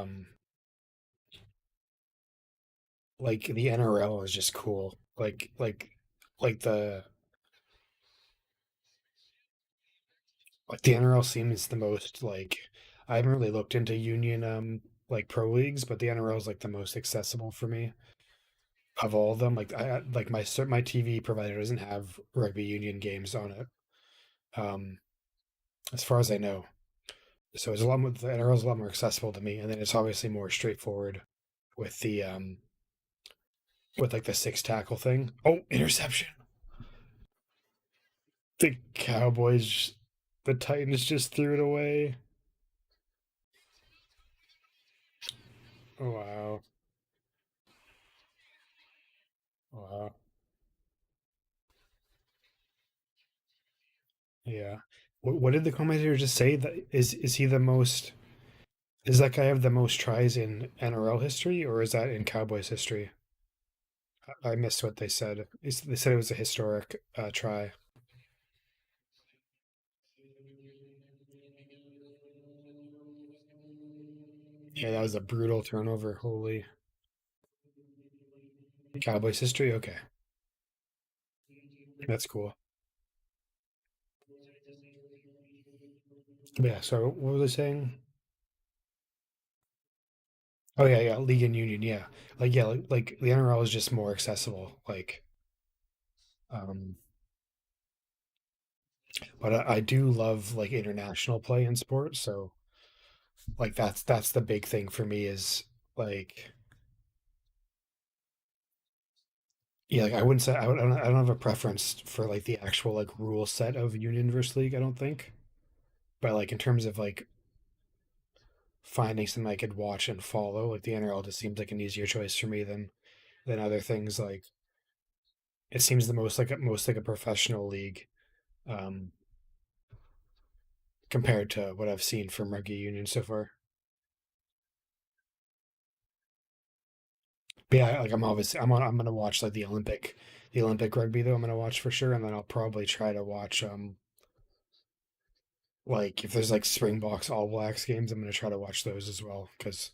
like the NRL is just cool. Like the NRL seems the most like I haven't really looked into union like pro leagues, but the NRL is like the most accessible for me of all of them. Like like my TV provider doesn't have rugby union games on it, um, as far as I know. So it's a lot more, the NRL is a lot more accessible to me, and then it's obviously more straightforward with the with like the six tackle thing. Oh, interception! The Cowboys, the Titans just threw it away. Oh, wow, wow, yeah. What did the commentator just say? That is he the most? Does that guy have the most tries in NRL history, or is that in Cowboys history? I missed what they said. They said it was a historic try. Yeah, that was a brutal turnover. Holy Cowboys history. Okay, that's cool. But yeah. So what was I saying? Oh yeah, yeah. League and Union. Yeah, like the NRL is just more accessible. Um, but I do love like international play in sports. So like that's the big thing for me is like yeah, like I wouldn't say I don't have a preference for like the actual like rule set of Union versus League. I don't think, but like in terms of like finding something I could watch and follow, like the NRL just seems like an easier choice for me than other things. Like it seems the most like a professional league um, compared to what I've seen from Rugby Union so far. But yeah, like I'm gonna watch like the Olympic rugby though. I'm gonna watch for sure, and then I'll probably try to watch like if there's like Springboks All Blacks games, I'm gonna try to watch those as well because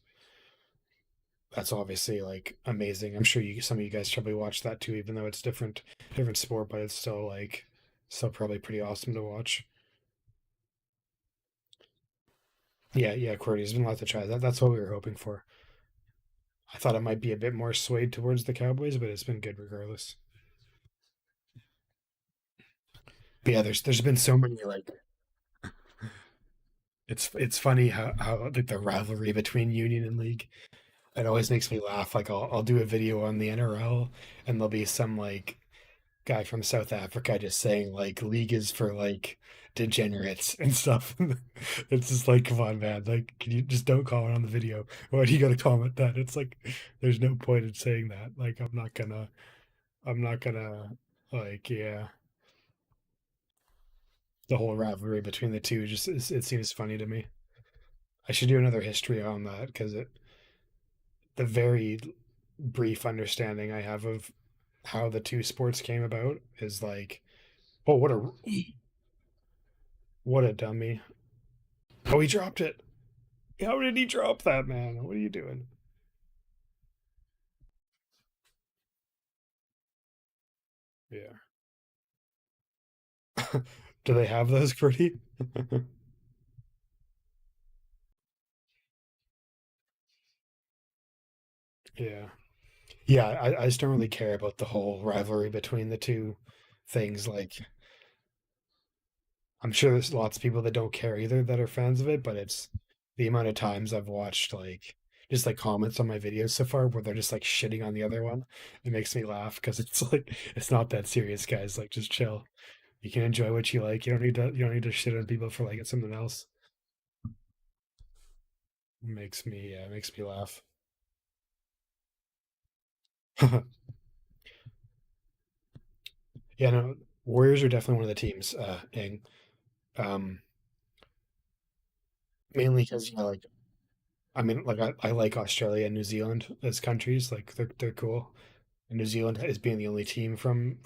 that's obviously like amazing. I'm sure you some of you guys probably watch that too, even though it's different sport, but it's still like still probably pretty awesome to watch. Yeah. Cordy's been allowed to try that. That's what we were hoping for. I thought it might be a bit more swayed towards the Cowboys, but it's been good regardless. But yeah, there's been so many like it's funny how like the rivalry between Union and League. It always makes me laugh. Like I'll do a video on the NRL and there'll be some like guy from South Africa just saying like league is for like degenerates and stuff. It's just like, come on, man. Like, can you just don't comment on the video? Why do you gotta comment that? It's like there's no point in saying that. Like I'm not gonna like yeah. The whole rivalry between the two just it seems funny to me. I should do another history on that because it the very brief understanding I have of how the two sports came about is like, oh, what a dummy. Oh, he dropped it. How did he drop that, man? What are you doing? Yeah. Do they have those pretty? Yeah. Yeah, I just don't really care about the whole rivalry between the two things. Like, I'm sure there's lots of people that don't care either that are fans of it, but it's the amount of times I've watched like just like comments on my videos so far where they're just like shitting on the other one. It makes me laugh because it's like it's not that serious, guys. Like, just chill. You can enjoy what you like. You don't need to shit on people for liking something else. It makes me laugh. Yeah, no, Warriors are definitely one of the teams. Ing. Um, Mainly because like I mean, like I like Australia and New Zealand as countries. Like they're cool. And New Zealand is being the only team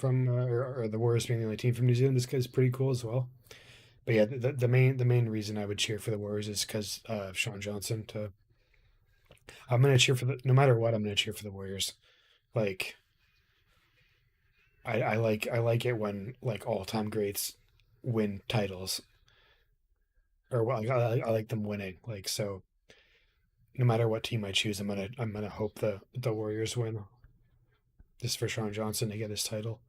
or the Warriors being the only team from New Zealand is pretty cool as well. But yeah, the main reason I would cheer for the Warriors is because of Sean Johnson. I'm gonna cheer for the no matter what. I'm gonna cheer for the Warriors. Like I like it when like all time greats win titles or well, I like them winning. Like so, no matter what team I choose, I'm gonna hope the Warriors win just for Sean Johnson to get his title.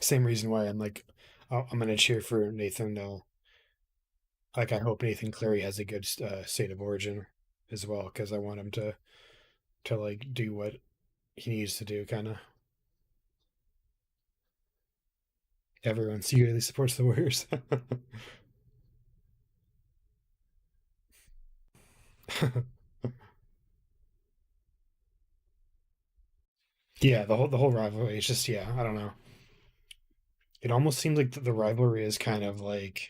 Same reason why I'm gonna cheer for Nathan. Like I hope Nathan Cleary has a good state of origin as well because I want him to like do what he needs to do. Kind of everyone secretly supports the Warriors. Yeah, the whole rivalry. It's just yeah, I don't know. It almost seems like the rivalry is kind of like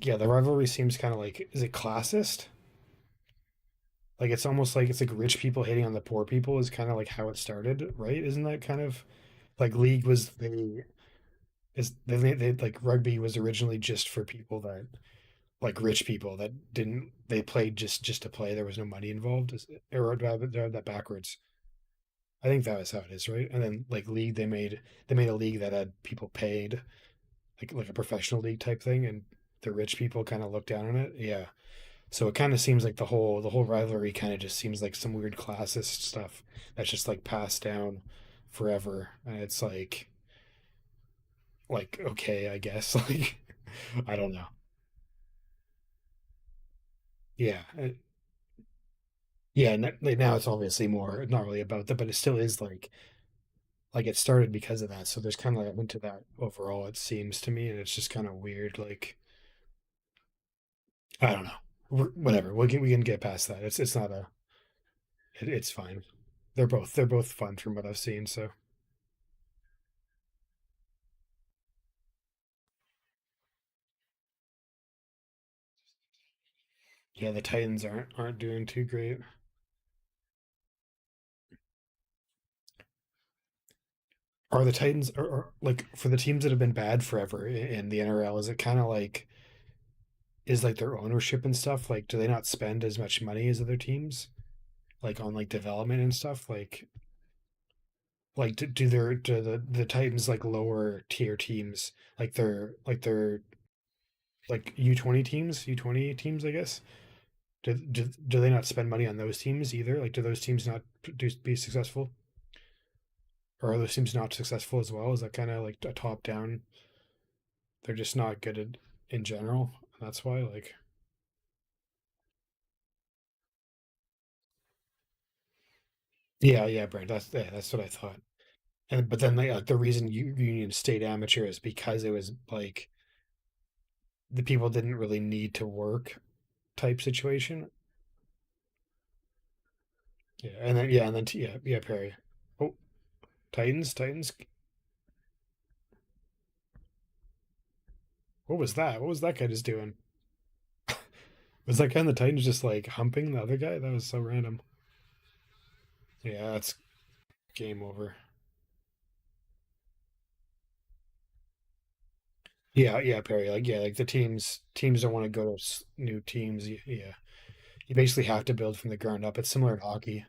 yeah, the rivalry seems kind of like is it classist? Like it's almost like it's like rich people hating on the poor people is kind of like how it started, right? Isn't that kind of like league was they like rugby was originally just for people that like rich people that didn't they played just to play. There was no money involved. Or do I have that backwards? I think that was how it is, right? And then like league they made a league that had people paid like a professional league type thing, and the rich people kind of look down on it. Yeah. So it kind of seems like the whole rivalry kind of just seems like some weird classist stuff that's just like passed down forever, and it's like okay, I guess like I don't know. Yeah, yeah. Like now it's obviously more not really about that, but it still is like it started because of that. So there's kind of like into that overall. It seems to me, and it's just kind of weird. Like I don't know. Whatever. We can get past that. It's not it's fine. They're both fun from what I've seen. So yeah, the Titans aren't doing too great. Are the Titans or like for the teams that have been bad forever in the NRL? Is it kind of like is like their ownership and stuff? Like, do they not spend as much money as other teams, like on like development and stuff? Like, do the Titans like lower tier teams like they're like U20 teams, U20 teams, I guess. Do they not spend money on those teams either? Like, do those teams not be successful, or are those teams not successful as well? Is that kind of like a top down? They're just not good at in general. That's why, like, yeah, Brent. That's what I thought. And but then like the reason Union stayed amateur is because it was like the people didn't really need to work type situation. Yeah, Perry. Oh, Titans. What was that? What was that guy just doing? Was that guy in the Titans just like humping the other guy? That was so random. Yeah, that's game over. Yeah, Perry. Like the teams don't want to go to new teams. Yeah, you basically have to build from the ground up. It's similar to hockey.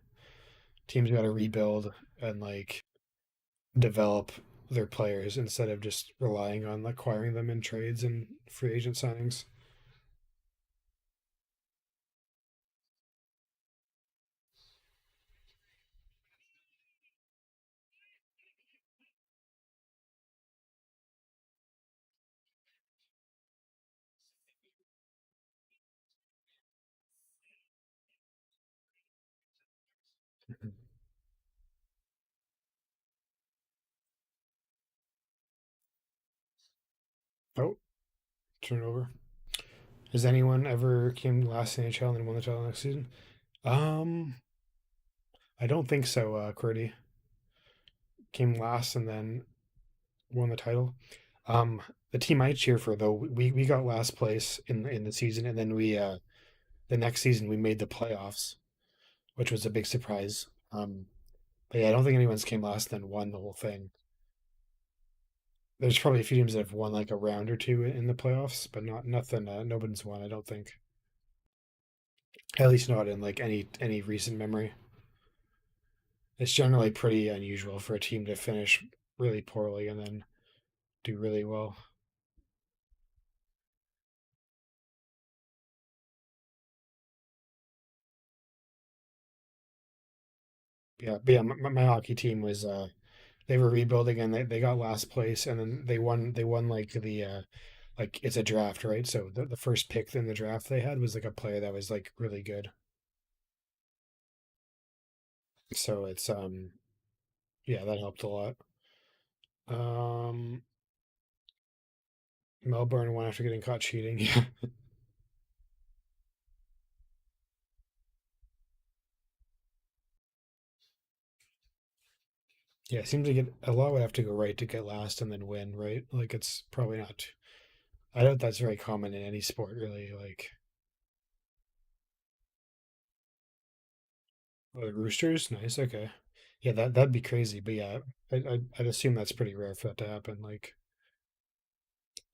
Teams got to rebuild and like develop their players instead of just relying on acquiring them in trades and free agent signings. Oh, turnover. Has anyone ever came last in the NHL and then won the title next season? Um, I don't think so. Qwerty came last and then won the title. Um, the team I cheer for though, we got last place in the season, and then we the next season we made the playoffs, which was a big surprise. But yeah, I don't think anyone's came last and then won the whole thing. There's probably a few teams that have won like a round or two in the playoffs, but not nothing. Nobody's won, I don't think. At least not in like any recent memory. It's generally pretty unusual for a team to finish really poorly and then do really well. Yeah, but yeah, my hockey team was they were rebuilding and they got last place and then they won like the like it's a draft, right? So the first pick in the draft they had was like a player that was like really good. So it's yeah, that helped a lot. Um Melbourne won after getting caught cheating. Yeah. Yeah, it seems like a lot would have to go right to get last and then win, right? Like it's probably not. I doubt that's very common in any sport, really. Like oh, the Roosters, nice, okay, yeah, that'd be crazy. But yeah, I'd assume that's pretty rare for that to happen. Like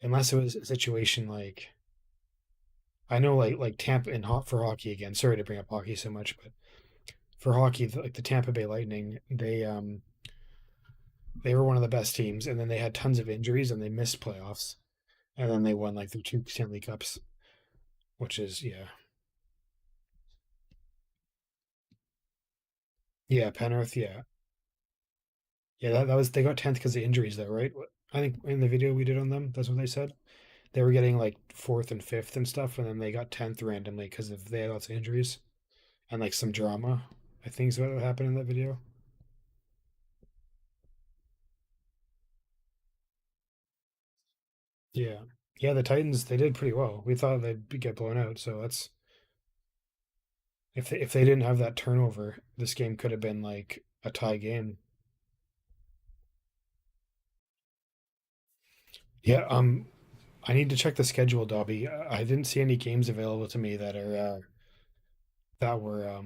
unless it was a situation like I know, like Tampa in hot for hockey again. Sorry to bring up hockey so much, but for hockey, like the Tampa Bay Lightning, they were one of the best teams, and then they had tons of injuries and they missed playoffs, and then they won like the two Stanley Cups, which is yeah, Penrith, yeah, that was they got 10th because of injuries though, right? I think in the video we did on them, that's what they said. They were getting like fourth and fifth and stuff, and then they got 10th randomly because of they had lots of injuries and like some drama. I think is what happened in that video. Yeah, yeah, the Titans they did pretty well. We thought they'd get blown out, so that's if they didn't have that turnover, this game could have been like a tie game. Yeah, I need to check the schedule, Dobby. I didn't see any games available to me that were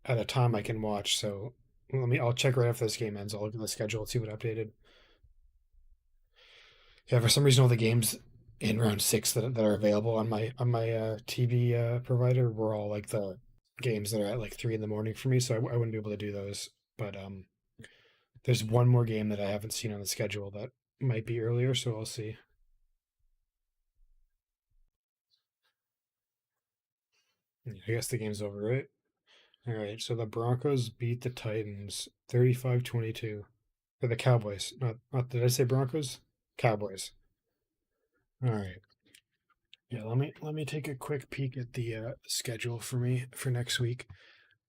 at a time I can watch. So I'll check right after this game ends. I'll look at the schedule and see what updated. Yeah, for some reason, all the games in round six that are available on my TV provider were all like the games that are at like 3 in the morning for me. So I wouldn't be able to do those. But There's one more game that I haven't seen on the schedule that might be earlier, so I'll see. I guess the game's over, right? All right, so the Broncos beat the Titans 35-22. Or the Cowboys. Not did I say Broncos? Cowboys. All right. Yeah, let me take a quick peek at the schedule for me for next week.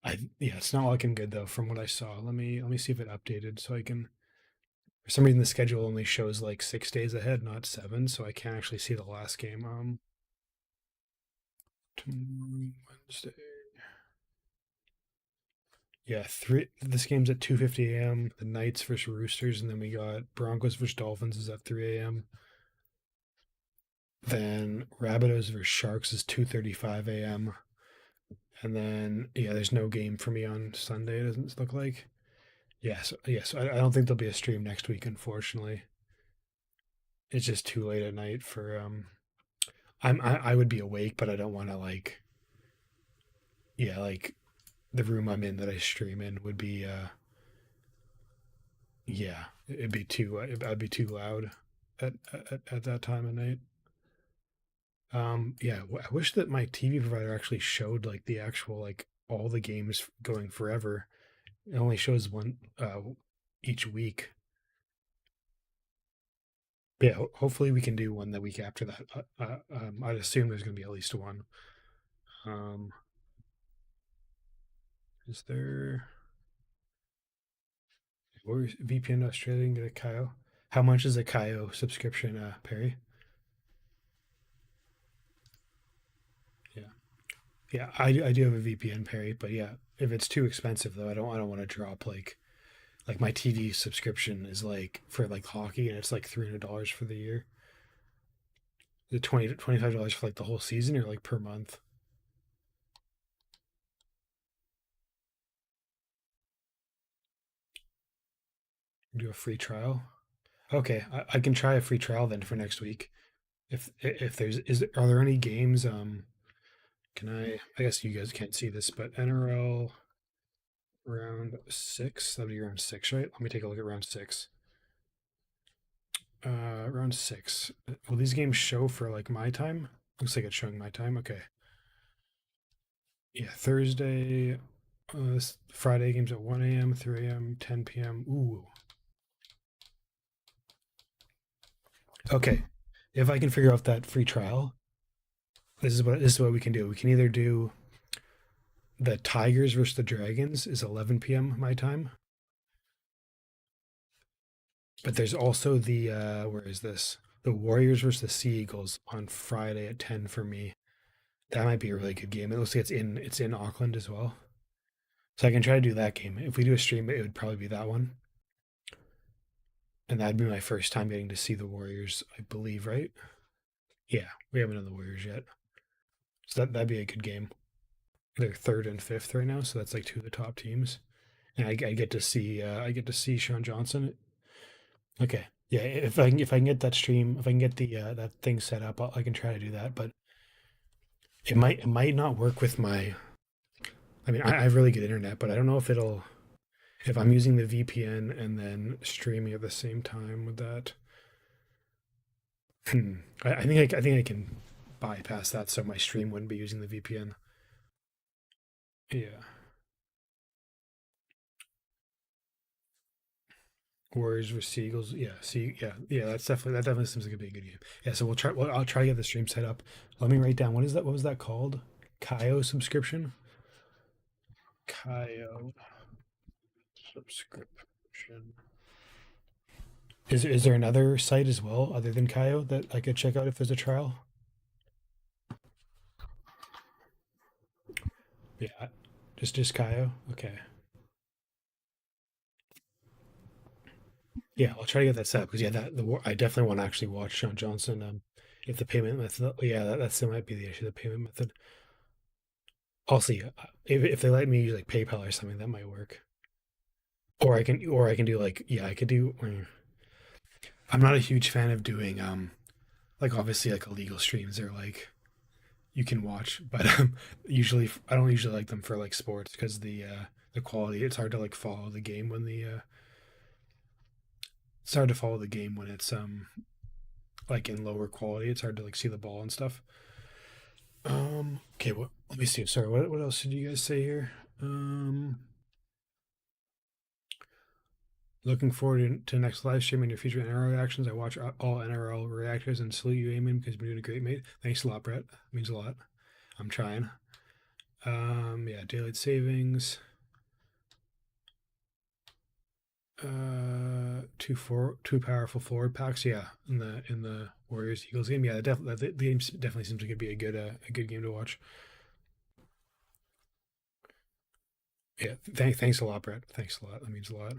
Yeah, it's not looking good though from what I saw. Let me see if it updated so I can. For some reason, the schedule only shows like 6 days ahead, not seven, so I can't actually see the last game. Tomorrow, Wednesday. Yeah, three. This game's at 2:50 a.m. The Knights versus Roosters, and then we got Broncos versus Dolphins is at 3 a.m. Then Rabbitohs versus Sharks is 2:35 a.m. And then yeah, there's no game for me on Sunday. It doesn't look like. Yes. I don't think there'll be a stream next week. Unfortunately, it's just too late at night for. I would be awake, but I don't want to like. Yeah, like the room I'm in that I stream in would be. Yeah, it'd be too. I'd be too loud at that time of night. Yeah, I wish that my TV provider actually showed like the actual like all the games going forever. It only shows one each week. Yeah, hopefully we can do one the week after that. I'd assume there's going to be at least one. Um, is there or VPN Australia and get a Kyo? How much is a Kyo subscription, Perry? Yeah, yeah, I do have a VPN, Perry, but yeah, if it's too expensive though, I don't want to drop like my TV subscription is like for like hockey and it's like $300 for the year. Is it 20 to $25 for like the whole season or like per month? Do a free trial. Okay, I can try a free trial then for next week. If there's are there any games? Can I guess you guys can't see this, but NRL round six. That'd be round six, right? Let me take a look at round six. Round six. Will these games show for like my time? Looks like it's showing my time. Okay. Yeah, Thursday. This Friday games at 1 a.m., 3 a.m., 10 p.m. Ooh. Okay. If I can figure out that free trial, this is what we can do. We can either do the Tigers versus the Dragons is 11 p.m. my time, but there's also the where is this? The Warriors versus the Sea Eagles on Friday at 10 for me. That might be a really good game. It looks like it's in Auckland as well. So I can try to do that game. If we do a stream, it would probably be that one. And that'd be my first time getting to see the Warriors, I believe, right? Yeah, we haven't done the Warriors yet. So that'd be a good game. They're third and fifth right now, so that's like two of the top teams. And I get to see Sean Johnson. Okay, yeah. If I can get that stream, if I can get the that thing set up, I can try to do that. But it might not work with my. I mean, I have really good internet, but I don't know if it'll if I'm using the VPN and then streaming at the same time with that. I think I can bypass that, so my stream wouldn't be using the VPN. Yeah, Warriors versus Eagles. Yeah, see, yeah. That definitely seems like a big good game. Yeah, so we'll try. Well, I'll try to get the stream set up. Let me write down what is that? What was that called? Kyo subscription. Kyo subscription. Is there another site as well other than Kyo that I could check out if there's a trial? Yeah, just Kyo. Okay. Yeah, I'll try to get that set up because yeah, I definitely want to actually watch Sean Johnson. If the payment method, yeah, that might be the issue. The payment method. I'll see. If they let me use like PayPal or something, that might work. Or I can do like yeah, I could do. I'm not a huge fan of doing like obviously like illegal streams or like you can watch, but usually I don't usually like them for like sports because the quality it's hard to like follow the game when it's hard to follow the game when it's like in lower quality. It's hard to like see the ball and stuff. Okay, what? Let me see. Sorry, what else did you guys say here? Um, Looking forward to next live stream and your future NRL reactions. I watch all NRL reactors and salute you, Eamon, because you're doing a great, mate. Thanks a lot, Brett. Means a lot. I'm trying. Yeah, daylight savings. Two powerful forward packs. Yeah, in the Warriors Eagles game. Yeah, the game definitely seems like it'd be a good game to watch. Yeah, thanks a lot, Brett. Thanks a lot. That means a lot.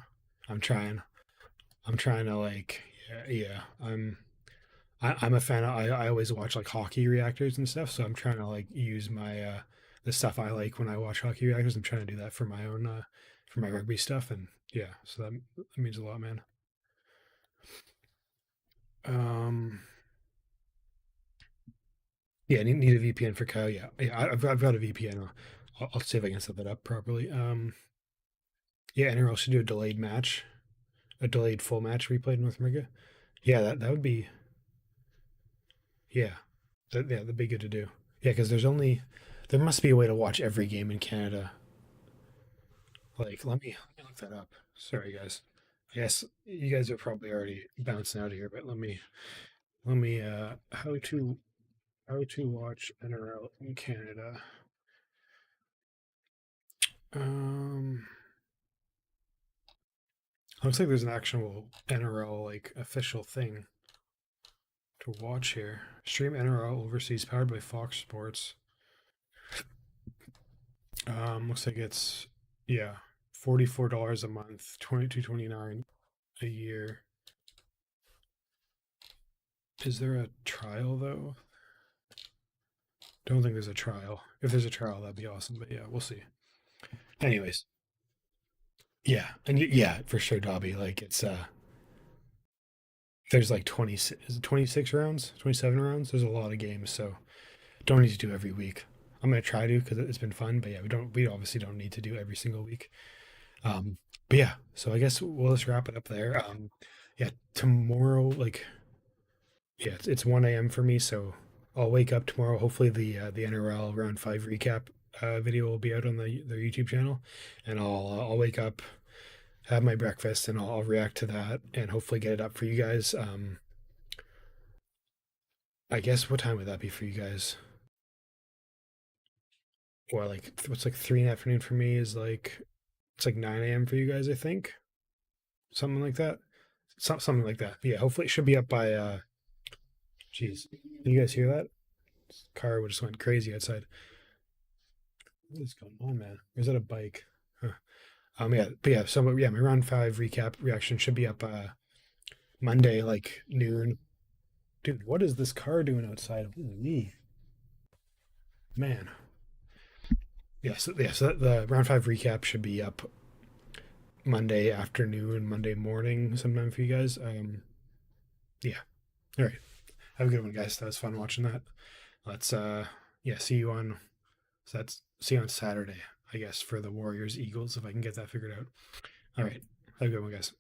I'm trying. I'm trying to like. Yeah. I'm a fan. I always watch like hockey reactors and stuff, so I'm trying to like use my the stuff I like when I watch hockey reactors. I'm trying to do that for my own for my rugby stuff, and yeah, so that means a lot, man. Um, yeah, need a VPN for Kyle. Yeah, yeah, I've got a VPN. I'll see if I can set that up properly. Yeah, NRL should do a delayed match, a delayed full match replay in North America. Yeah, that would be yeah, that'd be good to do. Yeah, because there must be a way to watch every game in Canada. Like, let me look that up. Sorry, guys. I guess you guys are probably already bouncing out of here, but let me how to watch NRL in Canada. Um, Looks like there's an actual NRL like official thing to watch here. Stream NRL overseas powered by Fox Sports. Looks like it's yeah, $44 a month, 22.29 a year. Is there a trial though? Don't think there's a trial. If there's a trial, that'd be awesome. But yeah, we'll see. Anyways, yeah, and yeah, for sure, Dobby. Like it's there's like 26 rounds, 27 rounds. There's a lot of games, so don't need to do every week. I'm gonna try to because it's been fun, but yeah, we obviously don't need to do every single week. Um, but yeah, so I guess we'll just wrap it up there. Yeah, tomorrow, like yeah, it's 1 a.m. for me, so I'll wake up tomorrow. Hopefully, the NRL round five recap video will be out on their YouTube channel, and I'll wake up, have my breakfast, and I'll react to that, and hopefully get it up for you guys. I guess what time would that be for you guys? Or like what's like 3 in the afternoon for me is like it's like 9 a.m. for you guys, I think, something like that. Something like that. Yeah, hopefully it should be up by. Jeez, did you guys hear that? Car just went crazy outside. What is going on, man? Or is that a bike? Huh. Yeah, but yeah, so yeah, my round five recap reaction should be up Monday, like noon. Dude, what is this car doing outside? Me, man. So the round five recap should be up Monday afternoon, Monday morning, sometime for you guys. Yeah. All right. Have a good one, guys. That was fun watching that. Let's yeah, see you on see you on Saturday, I guess, for the Warriors Eagles if I can get that figured out. All right. Have a good one, guys.